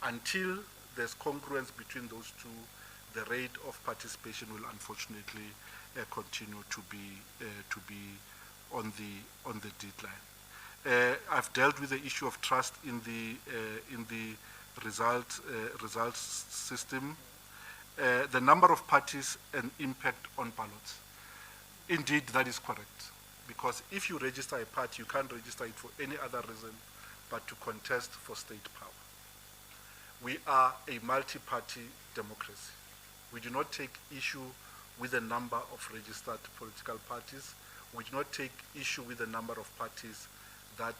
Until there's congruence between those two, the rate of participation will unfortunately continue to be on the decline. I've dealt with the issue of trust in the results system. The number of parties and impact on ballots. Indeed, that is correct. Because if you register a party, you can't register it for any other reason but to contest for state power. We are a multi-party democracy. We do not take issue with the number of registered political parties. We do not take issue with the number of parties that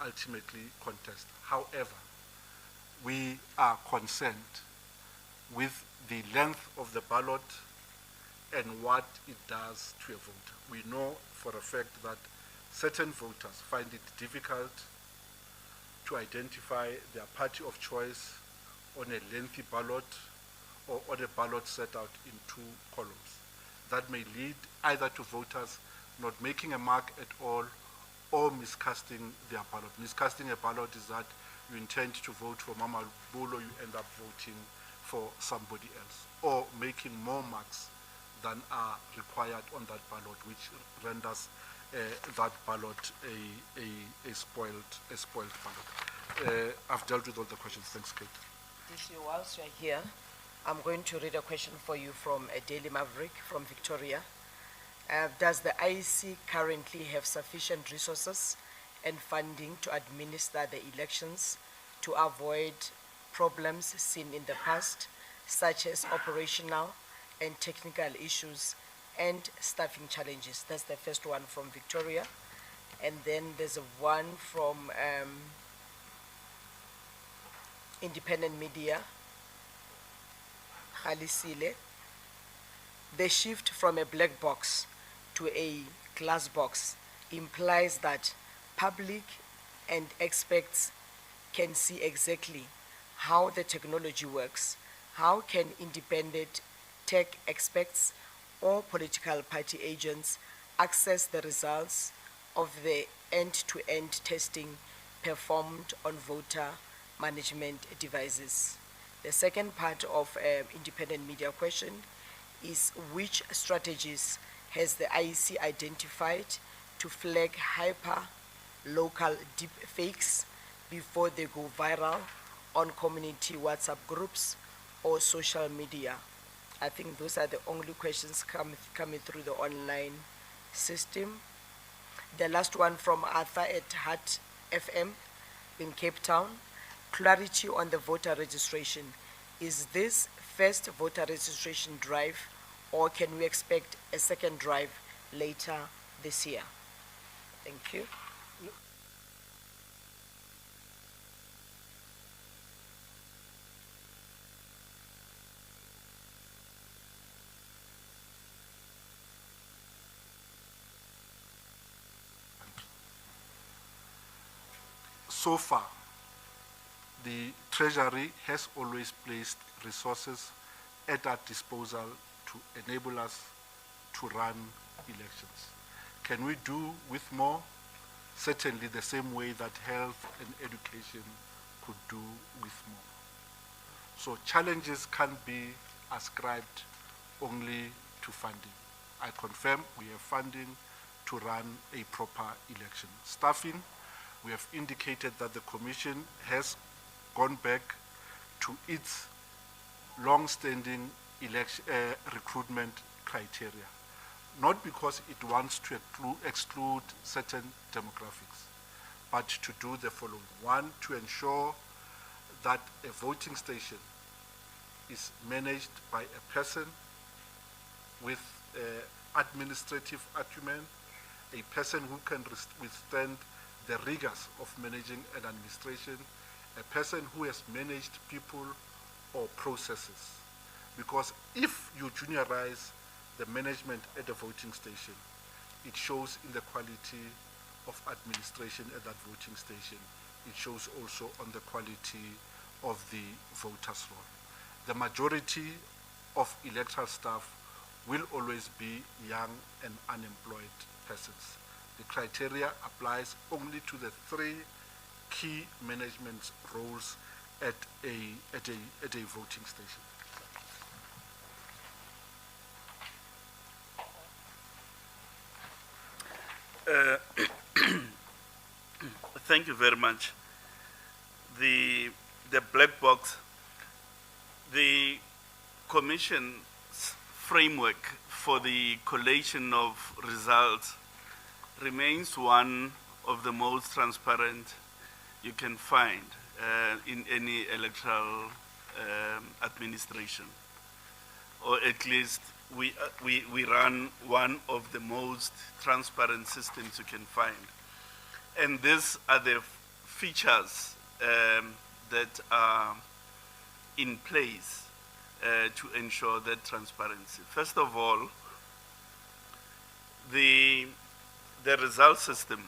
ultimately contest. However, we are concerned with the length of the ballot and what it does to a voter. We know for a fact that certain voters find it difficult to identify their party of choice on a lengthy ballot or on a ballot set out in 2 columns. That may lead either to voters not making a mark at all or miscasting their ballot. Miscasting a ballot is that you intend to vote for Mama Bulo, you end up voting for somebody else, or making more marks than are required on that ballot, which renders that ballot a spoiled ballot. I've dealt with all the questions. Thanks, Kate. DC, whilst you're here, I'm going to read a question for you from a Daily Maverick from Victoria. Does the IEC currently have sufficient resources and funding to administer the elections to avoid problems seen in the past, such as operational and technical issues and staffing challenges? That's the first one from Victoria. And then there's one from independent media, Khalisile. The shift from a black box to a glass box implies that public and experts can see exactly how the technology works. How can independent tech experts or political party agents access the results of the end-to-end testing performed on voter management devices? The second part of independent media question is, which strategies has the IEC identified to flag hyper-local deep fakes before they go viral on community WhatsApp groups or social media? I think those are the only questions coming through the online system. The last one from Arthur at Heart FM in Cape Town. Clarity on the voter registration. Is this first voter registration drive, or can we expect a second drive later this year? Thank you. So far, the Treasury has always placed resources at our disposal to enable us to run elections. Can we do with more? Certainly the same way that health and education could do with more. So challenges can be ascribed only to funding. I confirm we have funding to run a proper election. Staffing, we have indicated that the Commission has gone back to its long-standing recruitment criteria, not because it wants to exclude certain demographics, but to do the following. One, to ensure that a voting station is managed by a person with administrative acumen, a person who can withstand the rigors of managing an administration, a person who has managed people or processes. Because if you juniorize the management at the voting station, it shows in the quality of administration at that voting station. It shows also on the quality of the voters' roll. The majority of electoral staff will always be young and unemployed persons. The criteria applies only to the three key management roles at a voting station. Thank you very much. The black box, the Commission's framework for the collation of results remains one of the most transparent you can find in any electoral administration, or at least we run one of the most transparent systems you can find. And these are the features that are in place to ensure that transparency. First of all, the result system,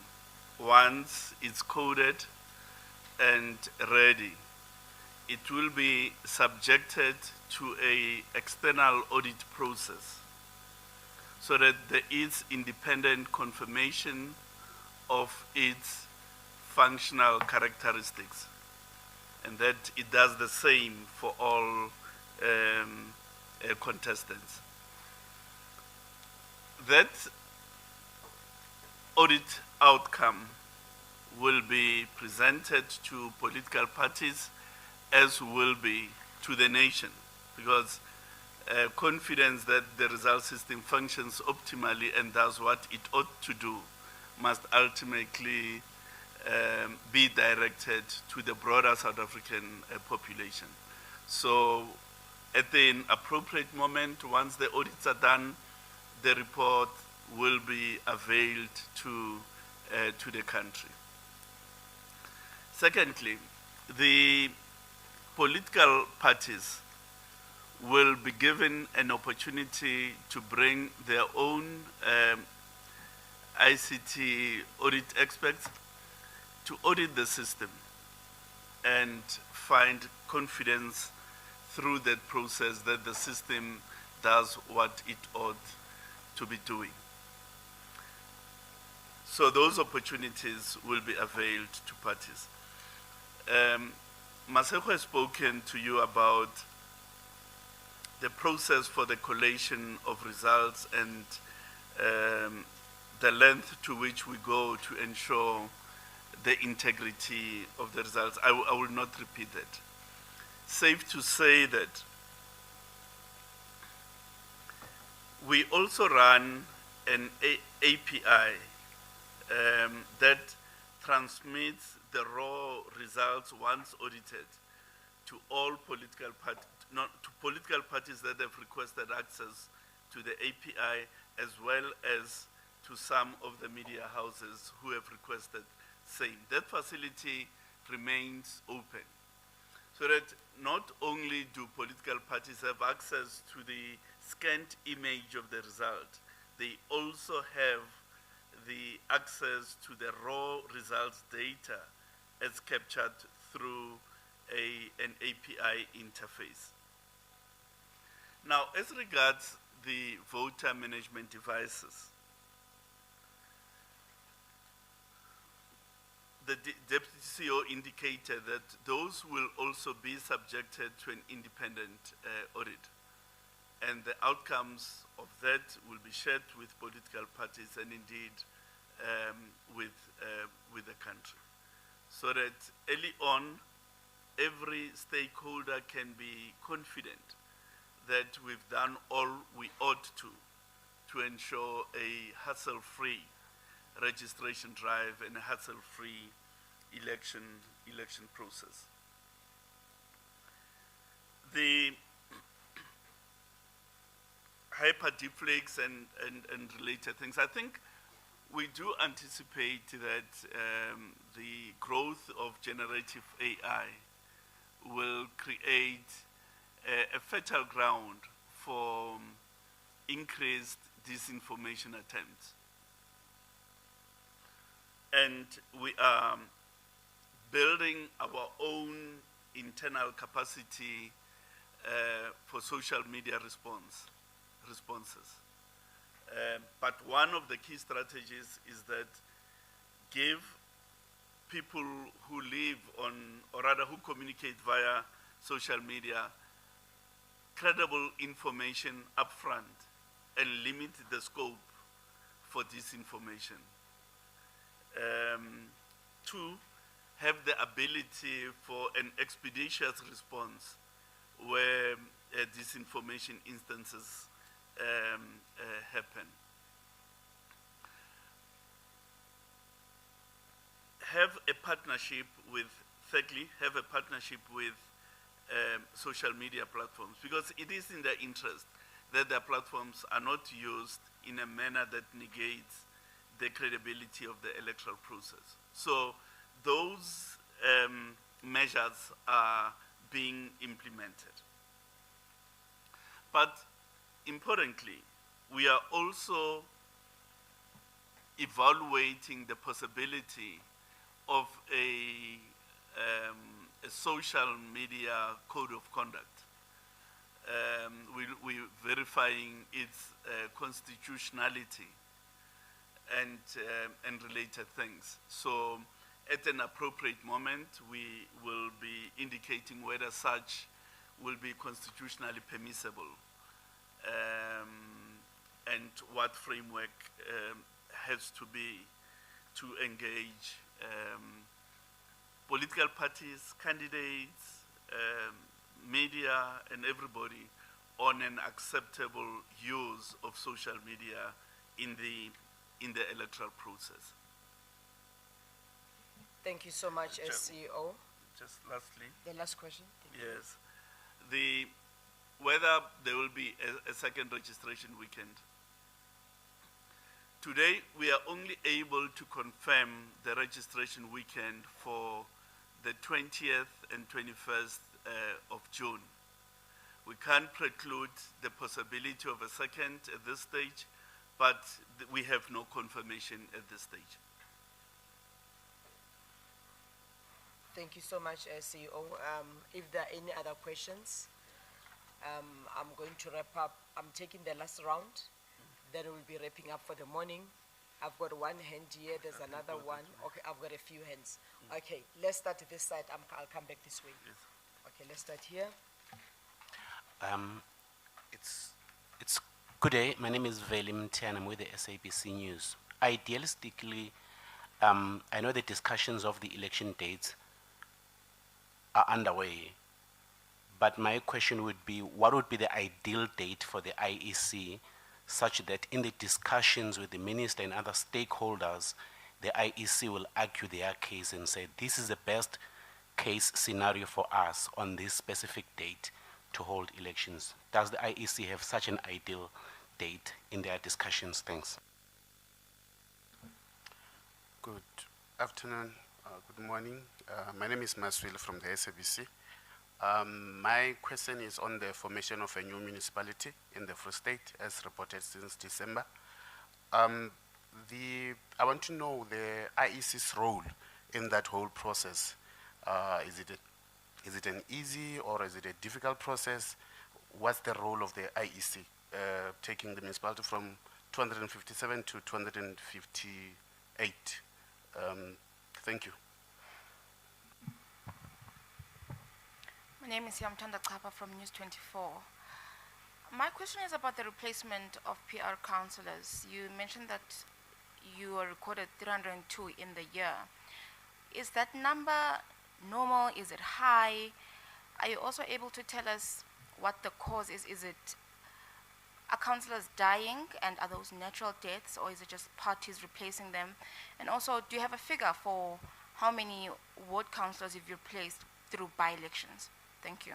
once it's coded and ready, it will be subjected to an external audit process so that there is independent confirmation of its functional characteristics, and that it does the same for all contestants. That audit outcome will be presented to political parties as will be to the nation, because confidence that the result system functions optimally and does what it ought to do must ultimately be directed to the broader South African population. So at the appropriate moment, once the audits are done, the report will be availed to the country. Secondly, the political parties will be given an opportunity to bring their own ICT audit experts to audit the system and find confidence through that process that the system does what it ought to be doing. So those opportunities will be availed to parties. Maseko has spoken to you about the process for the collation of results and the length to which we go to ensure the integrity of the results. I will not repeat that. Safe to say that we also run an API that transmits the raw results once audited to all political parties that have requested access to the API, as well as to some of the media houses who have requested same. That facility remains open, so that not only do political parties have access to the scanned image of the result, they also have the access to the raw results data as captured through an API interface. Now, as regards the voter management devices, the Deputy CEO indicated that those will also be subjected to an independent audit. And the outcomes of that will be shared with political parties and indeed with the country. So that early on, every stakeholder can be confident that we've done all we ought to ensure a hassle-free registration drive and a hassle-free election process. The hyper-deepfakes and related things, I think we do anticipate that the growth of generative AI will create a fertile ground for increased disinformation attempts. And we are building our own internal capacity for social media responses. But one of the key strategies is that give people who live on, or rather who communicate via social media, credible information upfront and limit the scope for disinformation. Two, have the ability for an expeditious response where disinformation instances happen. Have a partnership with, thirdly, have a partnership with social media platforms, because it is in their interest that their platforms are not used in a manner that negates the credibility of the electoral process. So those measures are being implemented. But importantly, we are also evaluating the possibility of a social media code of conduct. We're verifying its constitutionality and related things. So at an appropriate moment, we will be indicating whether such will be constitutionally permissible and what framework has to be to engage political parties, candidates, media, and everybody on an acceptable use of social media in the electoral process. Thank you so much, CEO. Just lastly. The last question. Yes. Whether there will be a second registration weekend. Today, we are only able to confirm the registration weekend for the 20th and 21st of June. We can't preclude the possibility of a second at this stage, but we have no confirmation at this stage. Thank you so much, CEO. If there are any other questions, I'm going to wrap up. I'm taking the last round. Then we'll be wrapping up for the morning. I've got one hand here. There's another one. Okay, I've got a few hands. Okay, let's start this side. I'll come back this way. Yes. Okay, let's start here. It's good day. My name is Velim Tian. I'm with the SABC News. Idealistically, I know the discussions of the election dates are underway, but my question would be, what would be the ideal date for the IEC, such that in the discussions with the minister and other stakeholders, the IEC will argue their case and say, this is the best case scenario for us on this specific date to hold elections? Does the IEC have such an ideal date in their discussions? Thanks. Good afternoon, good morning. My name is Maswile from the SABC. My question is on the formation of a new municipality in the Free State, as reported since December. I want to know the IEC's role in that whole process. Is it an easy or is it a difficult process? What's the role of the IEC taking the municipality from 257 to 258? Thank you. My name is Yamtanda Kapa from News 24. My question is about the replacement of PR councillors. You mentioned that you were recorded 302 in the year. Is that number normal? Is it high? Are you also able to tell us what the cause is? Is it councillors dying and are those natural deaths, or is it just parties replacing them? And also, do you have a figure for how many ward councillors you've replaced through by-elections? Thank you.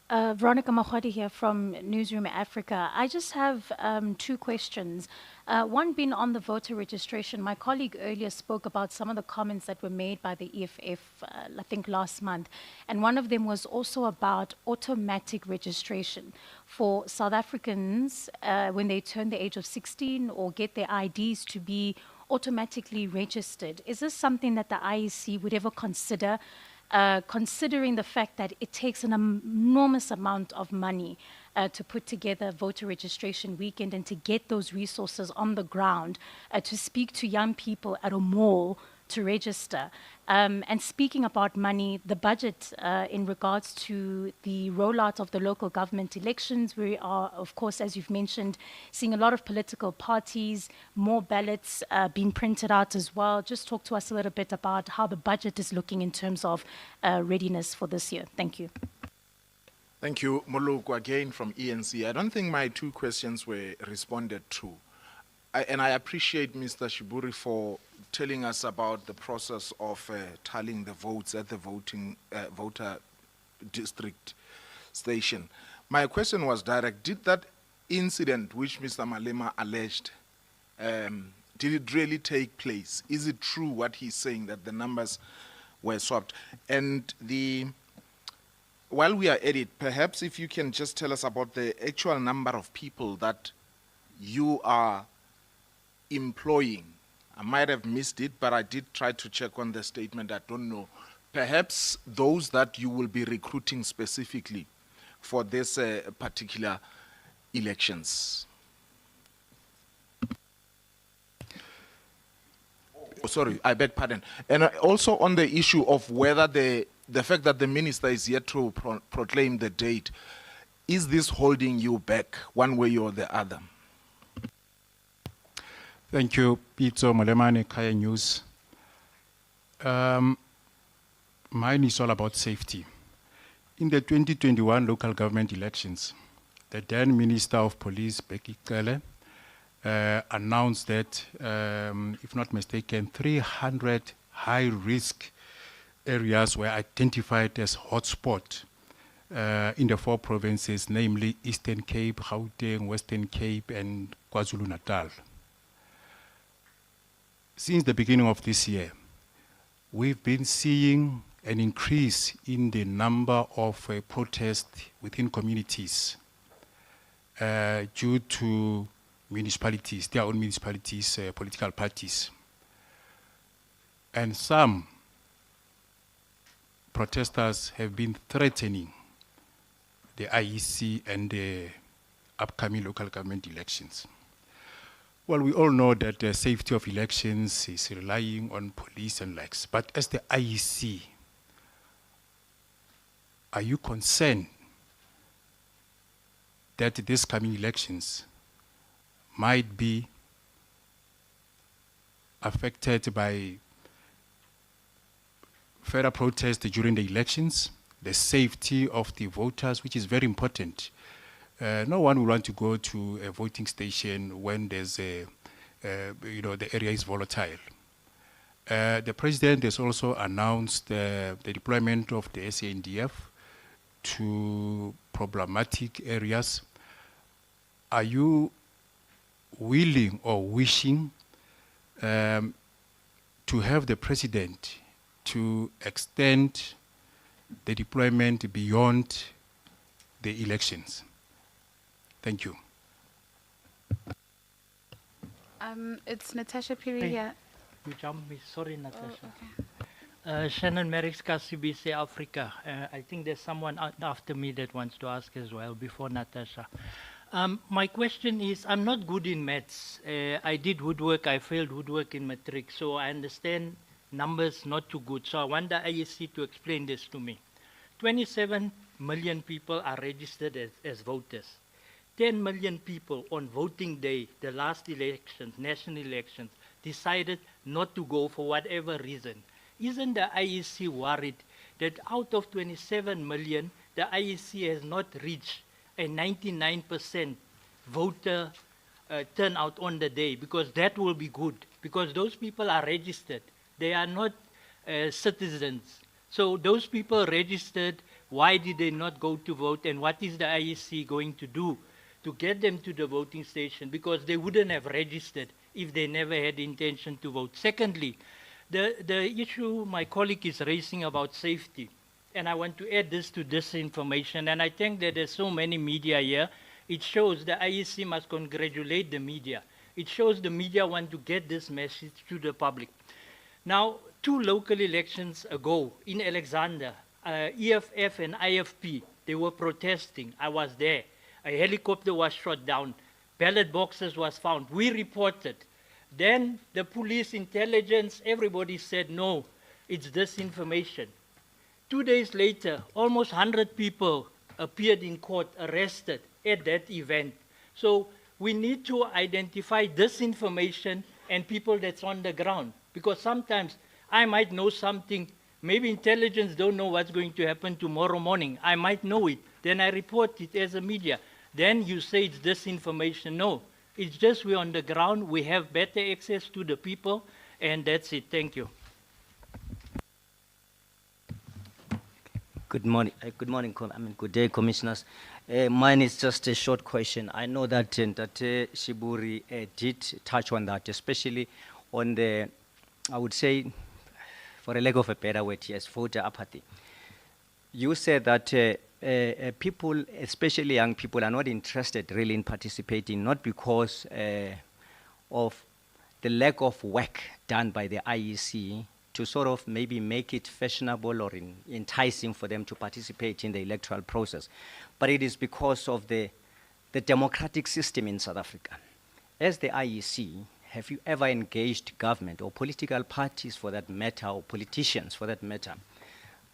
Veronica Mahwadi here from Newsroom Africa. I just have two questions. One being on the voter registration. My colleague earlier spoke about some of the comments that were made by the EFF, I think last month. And one of them was also about automatic registration for South Africans when they turn the age of 16 or get their IDs to be automatically registered. Is this something that the IEC would ever consider? Considering the fact that it takes an enormous amount of money to put together voter registration weekend and to get those resources on the ground to speak to young people at a mall to register. And speaking about money, the budget in regards to the rollout of the local government elections, we are, of course, as you've mentioned, seeing a lot of political parties, more ballots being printed out as well. Just talk to us a little bit about how the budget is looking in terms of readiness for this year. Thank you. Thank you, Moluku, again from ENC. I don't think my two questions were responded to. And I appreciate Mr. Shiburi for telling us about the process of tallying the votes at the voter district station. My question was direct. Did that incident which Mr. Malema alleged, did it really take place? Is it true what he's saying, that the numbers were swapped? And while we are at it, perhaps if you can just tell us about the actual number of people that you are employing. I might have missed it, but I did try to check on the statement. I don't know. Perhaps those that you will be recruiting specifically for this particular elections. Oh, sorry, I beg pardon. And also on the issue of whether the fact that the minister is yet to proclaim the date, is this holding you back one way or the other? Thank you, Pizzo Molemane, Kaya News. Mine is all about safety. In the 2021 local government elections, the then Minister of Police, Becky Cele, announced that, if not mistaken, 300 high-risk areas were identified as hotspot in the 4 provinces, namely Eastern Cape, Gauteng, Western Cape, and KwaZulu-Natal. Since the beginning of this year, we've been seeing an increase in the number of protests within communities due to municipalities, their own municipalities, political parties. And some protesters have been threatening the IEC and the upcoming local government elections. Well, we all know that the safety of elections is relying on police and likes. But as the IEC, are you concerned that these coming elections might be affected by further protests during the elections, the safety of the voters, which is very important? No one will want to go to a voting station when there's the area is volatile. The president has also announced the deployment of the SANDF to problematic areas. Are you willing or wishing to have the president to extend the deployment beyond the elections? Thank you. It's Natasha Piri here. You jumped me. Sorry, Natasha. Oh, okay. Shannon Merrick's SABC Africa. I think there's someone after me that wants to ask as well, before Natasha. My question is, I'm not good in maths. I did woodwork. I failed woodwork in matric. So I understand numbers not too good. So I want the IEC to explain this to me. 27 million people are registered as voters. 10 million people on voting day, the last elections, national elections, decided not to go for whatever reason. Isn't the IEC worried that out of 27 million, the IEC has not reached a 99% voter turnout on the day? Because that will be good, because those people are registered. They are not citizens. So those people registered, why did they not go to vote, and what is the IEC going to do to get them to the voting station? Because they wouldn't have registered if they never had intention to vote. Secondly, the issue my colleague is raising about safety, and I want to add this to disinformation, and I think that there's so many media here. It shows the IEC must congratulate the media. It shows the media want to get this message to the public. Now, 2 local elections ago in Alexander, EFF and IFP, they were protesting. I was there. A helicopter was shot down. Ballot boxes was found. We reported. Then the police, intelligence, everybody said, no, it's disinformation. 2 days later, almost 100 people appeared in court, arrested at that event. So we need to identify disinformation and people that's on the ground. Because sometimes I might know something, maybe intelligence don't know what's going to happen tomorrow morning. I might know it. Then I report it as a media. Then you say it's disinformation. No, it's just we're on the ground. We have better access to the people, and that's it. Thank you. Good morning. Good day, commissioners. Mine is just a short question. I know that Ntate Shiburi did touch on that, especially on the, I would say, for a lack of a better word, yes, voter apathy. You said that people, especially young people, are not interested really in participating, not because of the lack of work done by the IEC to sort of maybe make it fashionable or enticing for them to participate in the electoral process, but it is because of the democratic system in South Africa. As the IEC, have you ever engaged government or political parties for that matter, or politicians for that matter,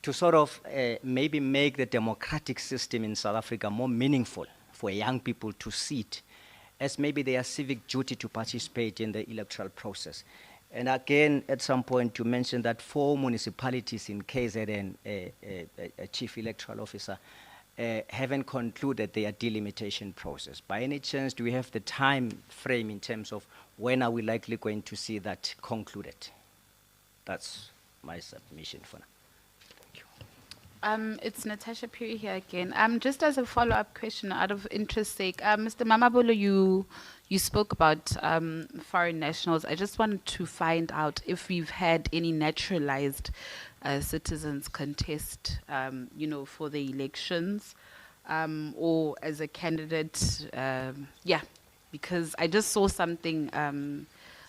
to sort of maybe make the democratic system in South Africa more meaningful for young people to see it as maybe their civic duty to participate in the electoral process? And again, at some point, you mentioned that 4 municipalities in KZN, a chief electoral officer, haven't concluded their delimitation process. By any chance, do we have the time frame in terms of when are we likely going to see that concluded? That's my submission for now. It's Natasha Puri here again. Just as a follow-up question, out of interest sake, Mr. Mamabolo, you spoke about foreign nationals. I just wanted to find out if we've had any naturalized citizens contest, for the elections, or as a candidate. Because I just saw something.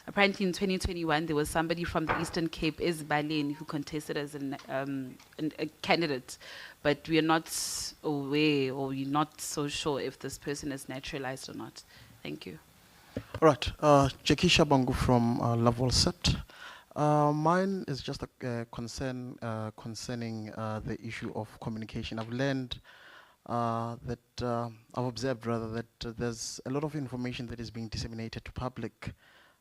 Apparently in 2021, there was somebody from the Eastern Cape, Ezbaleni, who contested as a candidate, but we are not aware, or we're not so sure if this person is naturalized or not. Thank you. All right, Jakisha Bangu from Lavolset. Mine is just a concern concerning the issue of communication. I've learned I've observed rather that there's a lot of information that is being disseminated to public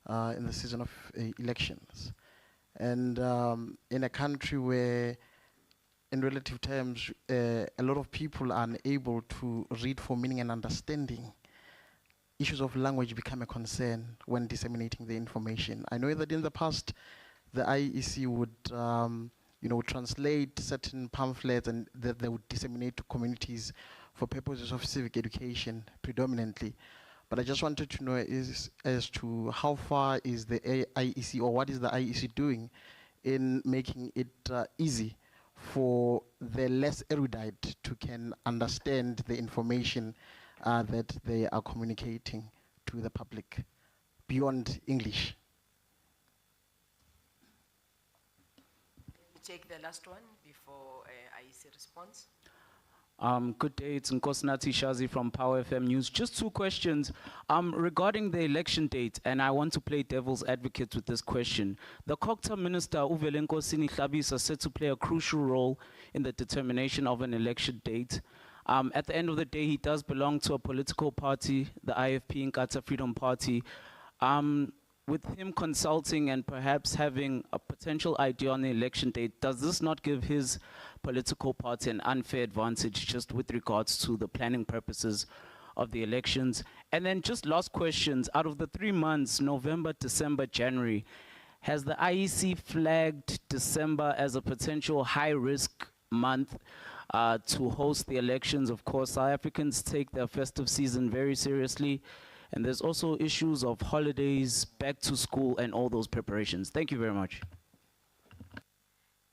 in the season of elections. And in a country where, in relative terms, a lot of people are unable to read for meaning and understanding, issues of language become a concern when disseminating the information. I know that in the past, the IEC would translate certain pamphlets and that they would disseminate to communities for purposes of civic education predominantly. But I just wanted to know as to how far is the IEC, or what is the IEC doing in making it easy for the less erudite to can understand the information that they are communicating to the public beyond English. Let me take the last one before IEC response. Good day, it's Nkosinathi Shazi from Power FM News. Just two questions regarding the election date, and I want to play devil's advocate with this question. The COGTA Minister, Uvelenkosini Hlabisa, said to play a crucial role in the determination of an election date. At the end of the day, he does belong to a political party, the IFP Nkatha Freedom Party. With him consulting and perhaps having a potential idea on the election date, does this not give his political party an unfair advantage just with regards to the planning purposes of the elections? And then just last questions, out of the 3 months, November, December, January, has the IEC flagged December as a potential high-risk month to host the elections? Of course, South Africans take their festive season very seriously. And there's also issues of holidays, back to school, and all those preparations. Thank you very much.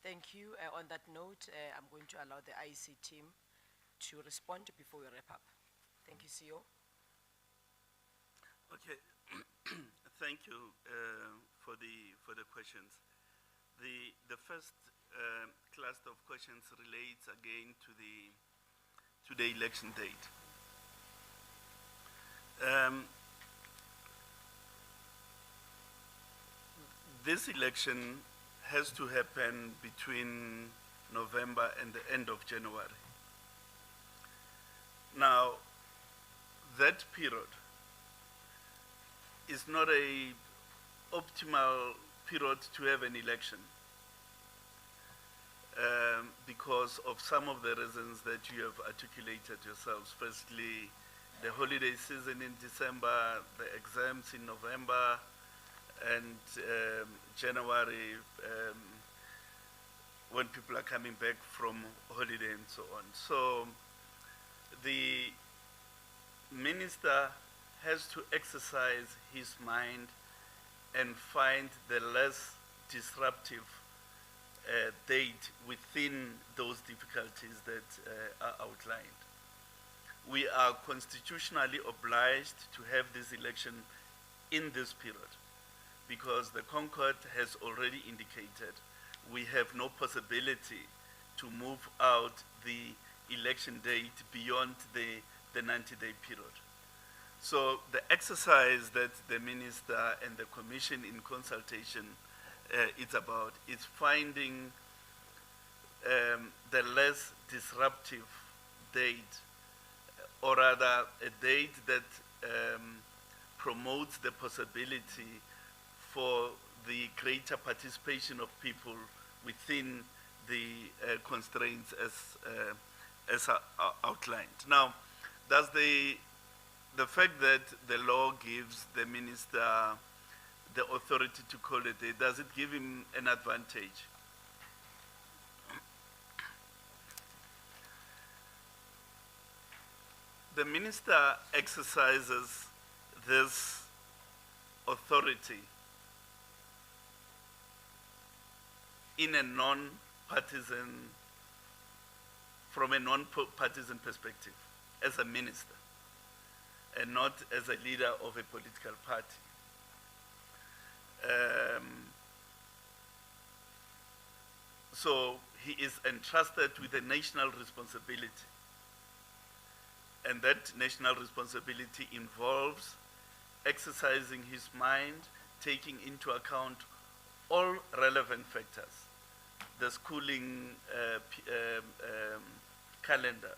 Thank you. On that note, I'm going to allow the IEC team to respond before we wrap up. Thank you, CEO. Okay, thank you for the questions. The first cluster of questions relates again to the election date. This election has to happen between November and the end of January. Now, that period is not an optimal period to have an election because of some of the reasons that you have articulated yourselves. Firstly, the holiday season in December, the exams in November, and January when people are coming back from holiday and so on. So the minister has to exercise his mind and find the less disruptive date within those difficulties that are outlined. We are constitutionally obliged to have this election in this period because the Concord has already indicated we have no possibility to move out the election date beyond the 90-day period. So the exercise that the minister and the commission in consultation is about is finding the less disruptive date, or rather a date that promotes the possibility for the greater participation of people within the constraints as outlined. Now, does the fact that the law gives the minister the authority to call a day, does it give him an advantage? The minister exercises this authority in a non-partisan, from a non-partisan perspective, as a minister, and not as a leader of a political party. So he is entrusted with a national responsibility. And that national responsibility involves exercising his mind, taking into account all relevant factors, the schooling calendar,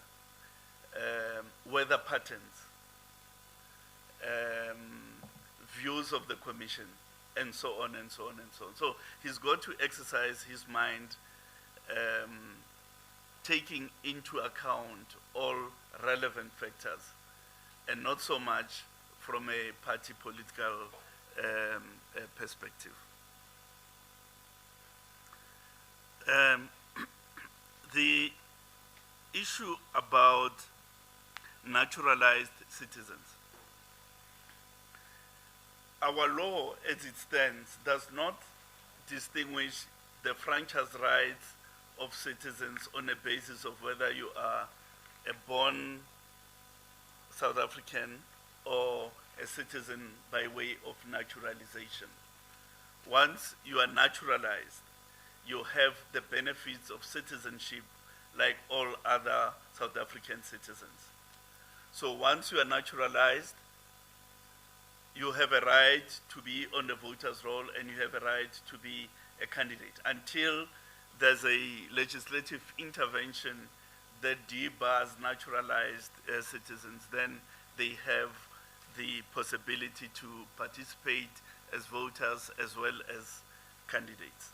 weather patterns, views of the commission, and so on and so on and so on. So he's got to exercise his mind taking into account all relevant factors and not so much from a party political perspective. The issue about naturalized citizens. Our law as it stands does not distinguish the franchise rights of citizens on a basis of whether you are a born South African or a citizen by way of naturalization. Once you are naturalized, you have the benefits of citizenship like all other South African citizens. So once you are naturalized, you have a right to be on the voters' roll and you have a right to be a candidate until there's a legislative intervention that debars naturalized citizens. Then they have the possibility to participate as voters as well as candidates.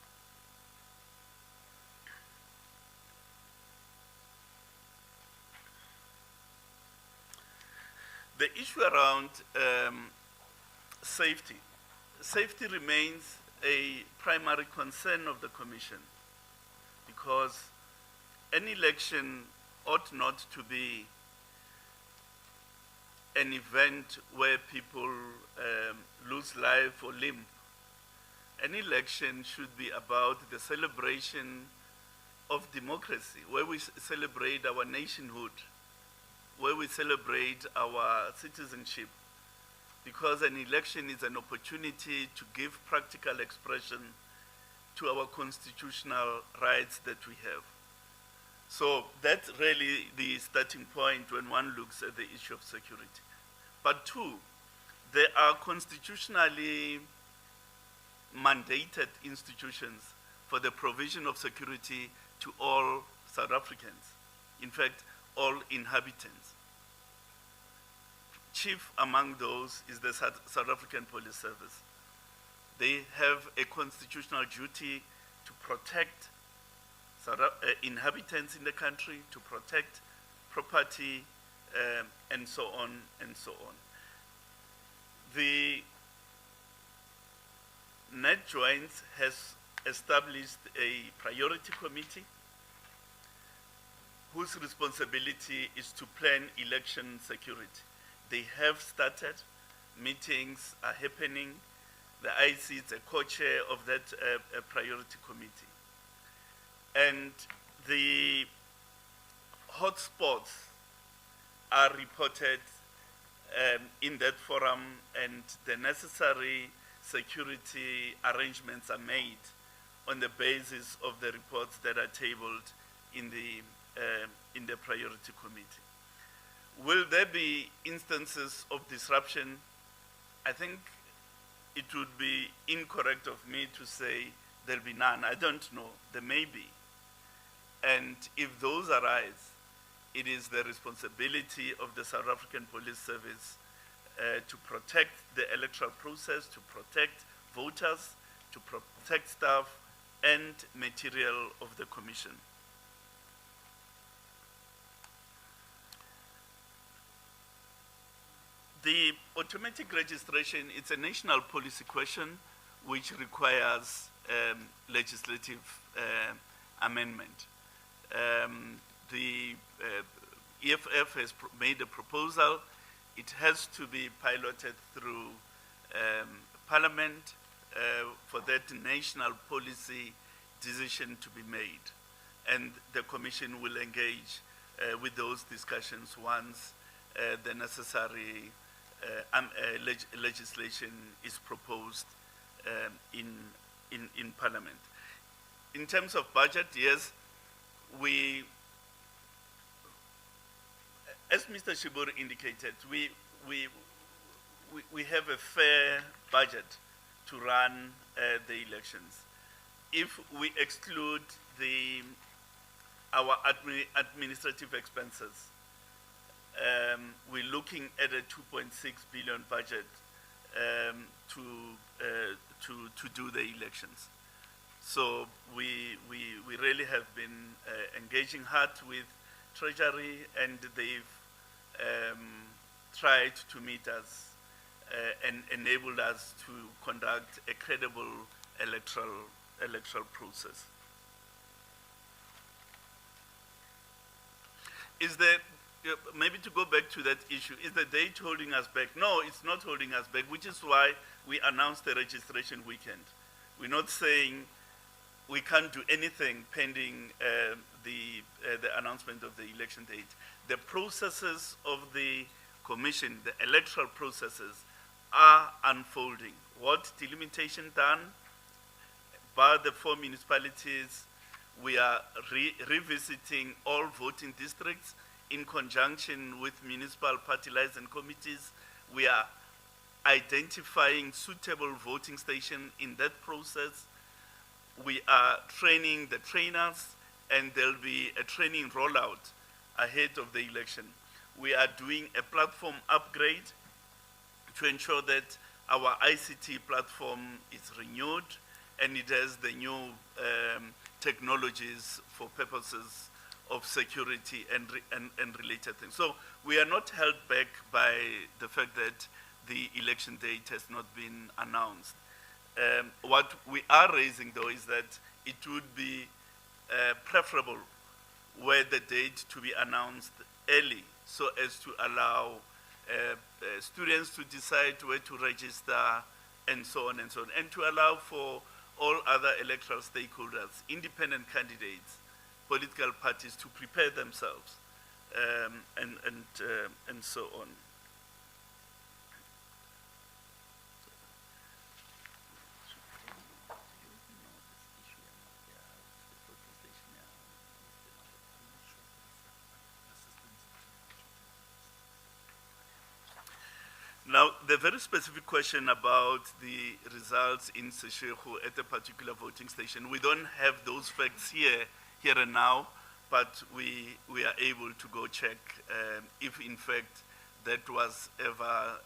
The issue around safety. Safety remains a primary concern of the Commission because an election ought not to be an event where people lose life or limb. An election should be about the celebration of democracy, where we celebrate our nationhood, where we celebrate our citizenship, because an election is an opportunity to give practical expression to our constitutional rights that we have. So that's really the starting point when one looks at the issue of security. But two, there are constitutionally mandated institutions for the provision of security to all South Africans. In fact, all inhabitants. Chief among those is the South African Police Service. They have a constitutional duty to protect inhabitants in the country, to protect property, and so on and so on. The Net Joints has established a priority committee whose responsibility is to plan election security. They have started, meetings are happening. The IEC is a co-chair of that priority committee. And the hotspots are reported in that forum, and the necessary security arrangements are made on the basis of the reports that are tabled in the priority committee. Will there be instances of disruption? I think it would be incorrect of me to say there'll be none. I don't know. There may be. And if those arise, it is the responsibility of the South African Police Service to protect the electoral process, to protect voters, to protect staff and material of the Commission. The automatic registration, it's a national policy question which requires legislative amendment. The EFF has made a proposal. It has to be piloted through Parliament for that national policy decision to be made. And the Commission will engage with those discussions once the necessary legislation is proposed in Parliament. In terms of budget, yes, as Mr. Shibur indicated, we have a fair budget to run the elections. If we exclude our administrative expenses, we're looking at a 2.6 billion budget to do the elections. So we really have been engaging hard with Treasury, and they've tried to meet us and enabled us to conduct a credible electoral process. Is there, maybe to go back to that issue, is the date holding us back? No, it's not holding us back, which is why we announced the registration weekend. We're not saying we can't do anything pending the announcement of the election date. The processes of the Commission, the electoral processes, are unfolding. What delimitation done by the 4 municipalities, We are revisiting all voting districts in conjunction with municipal party liaison committees. We are identifying suitable voting stations in that process. We are training the trainers, and there'll be a training rollout ahead of the election. We are doing a platform upgrade to ensure that our ICT platform is renewed and it has the new technologies for purposes of security and related things. So we are not held back by the fact that the election date has not been announced. What we are raising, though, is that it would be preferable were the date to be announced early so as to allow students to decide where to register and so on, and to allow for all other electoral stakeholders, independent candidates, political parties to prepare themselves and so on. Now, the very specific question about the results in Seshego at a particular voting station, we don't have those facts here and now, but we are able to go check if in fact that was ever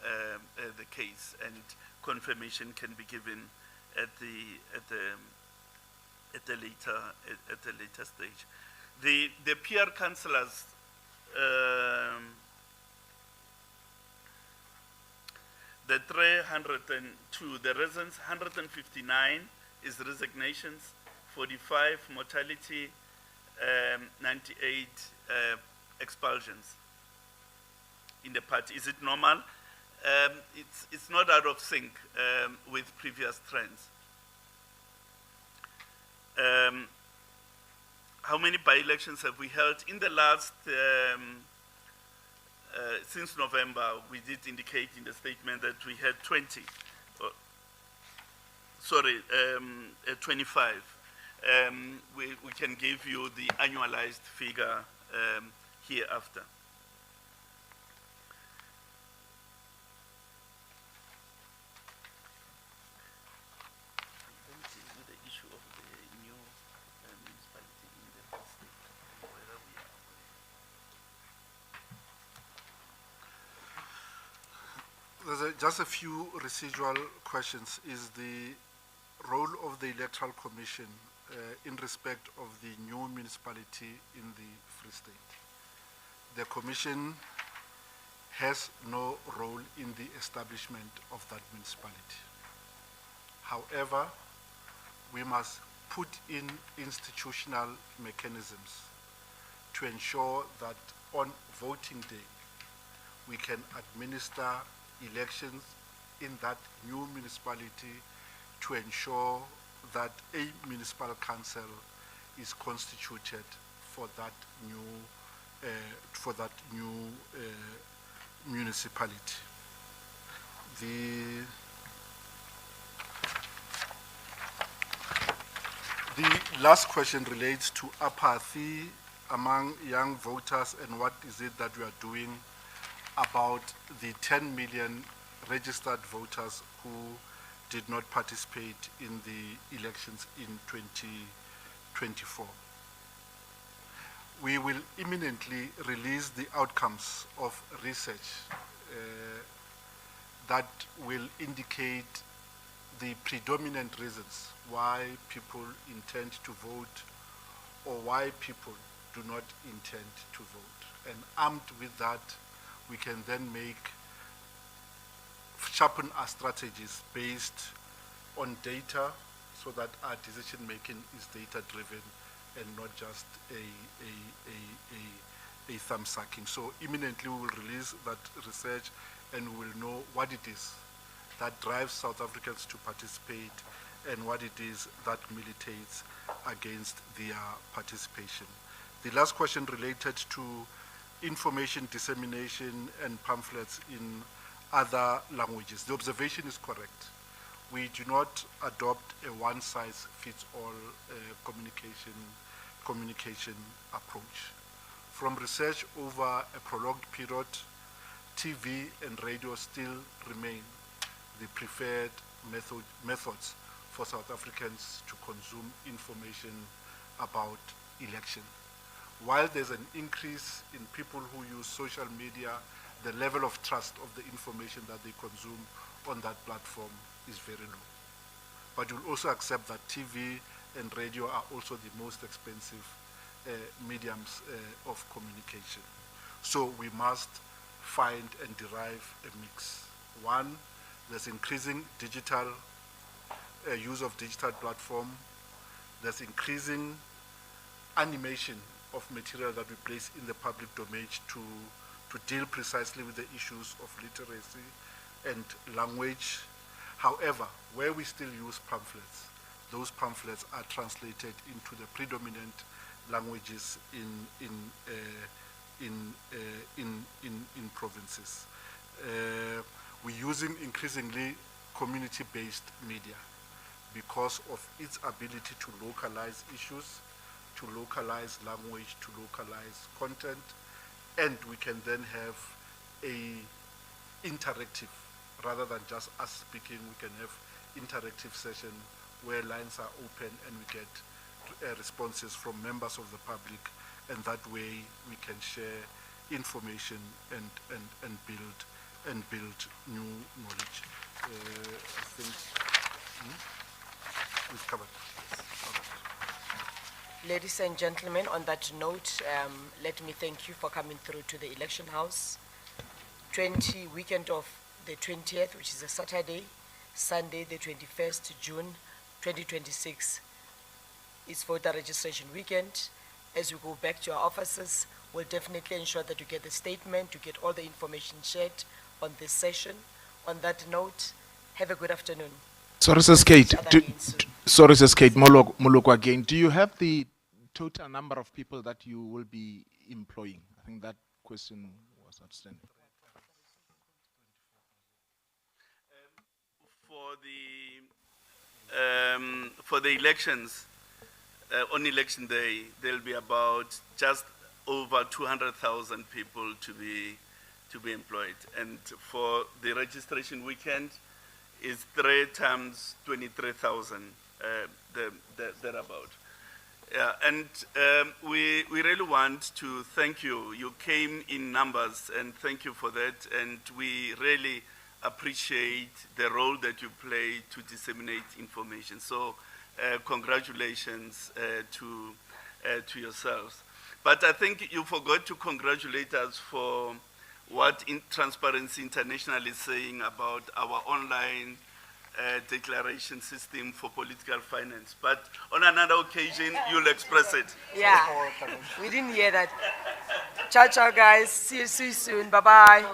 the case, and confirmation can be given at a later stage. The PR councillors. The 302, the reasons 159 is resignations, 45 mortality, 98 expulsions in the party. Is it normal? It's not out of sync with previous trends. How many by-elections have we held? In the last since November, we did indicate in the statement that we had 25. We can give you the annualized figure hereafter. The issue of the new municipality in the first state, whether we are. There's just a few residual questions. Is the role of the Electoral Commission in respect of the new municipality in the Free State? The Commission has no role in the establishment of that municipality. However, we must put in institutional mechanisms to ensure that on voting day, we can administer elections in that new municipality to ensure that a municipal council is constituted for that new municipality. The last question relates to apathy among young voters and what is it that we are doing about the 10 million registered voters who did not participate in the elections in 2024. We will imminently release the outcomes of research that will indicate the predominant reasons why people intend to vote or why people do not intend to vote. And armed with that, we can then sharpen our strategies based on data so that our decision making is data driven and not just a thumb sucking. So imminently we will release that research and we will know what it is that drives South Africans to participate and what it is that militates against their participation. The last question related to information dissemination and pamphlets in other languages. The observation is correct. We do not adopt a one-size-fits-all communication communication approach. From research over a prolonged period, TV and radio still remain the preferred methods for South Africans to consume information about election. While there's an increase in people who use social media, the level of trust of the information that they consume on that platform is very low. But you'll also accept that TV and radio are also the most expensive mediums of communication. So we must find and derive a mix. One, there's increasing digital use of digital platform. There's increasing animation of material that we place in the public domain to deal precisely with the issues of literacy and language. However, where we still use pamphlets, those pamphlets are translated into the predominant languages in provinces. We're using increasingly community-based media because of its ability to localize issues, to localize language, to localize content, and we can then have a interactive, rather than just us speaking, we can have interactive session where lines are open and we get responses from members of the public, and that way we can share information and build new knowledge. I think we've covered. Ladies and gentlemen, on that note, let me thank you for coming through to the election house. Weekend of the 20th, which is a Saturday, Sunday, the 21st June 2026, is voter registration weekend. As we go back to our offices, we'll definitely ensure that you get the statement, to get all the information shared on this session. On that note, have a good afternoon. Sorry, Sis Kate. Sorry, Sis Kate. Moloko again. Do you have the total number of people that you will be employing? I think that question was outstanding. For the elections, on election day, there'll be about just over 200,000 people to be employed, and for the registration weekend, is 3 times 23,000 thereabout. And we really want to thank you. You came in numbers, and thank you for that. And we really appreciate the role that you play to disseminate information. So congratulations to yourselves. But I think you forgot to congratulate us for what Transparency International is saying about our online declaration system for political finance. But on another occasion, you'll express it. Yeah, we didn't hear that. Ciao, ciao, guys. See you soon. Bye-bye.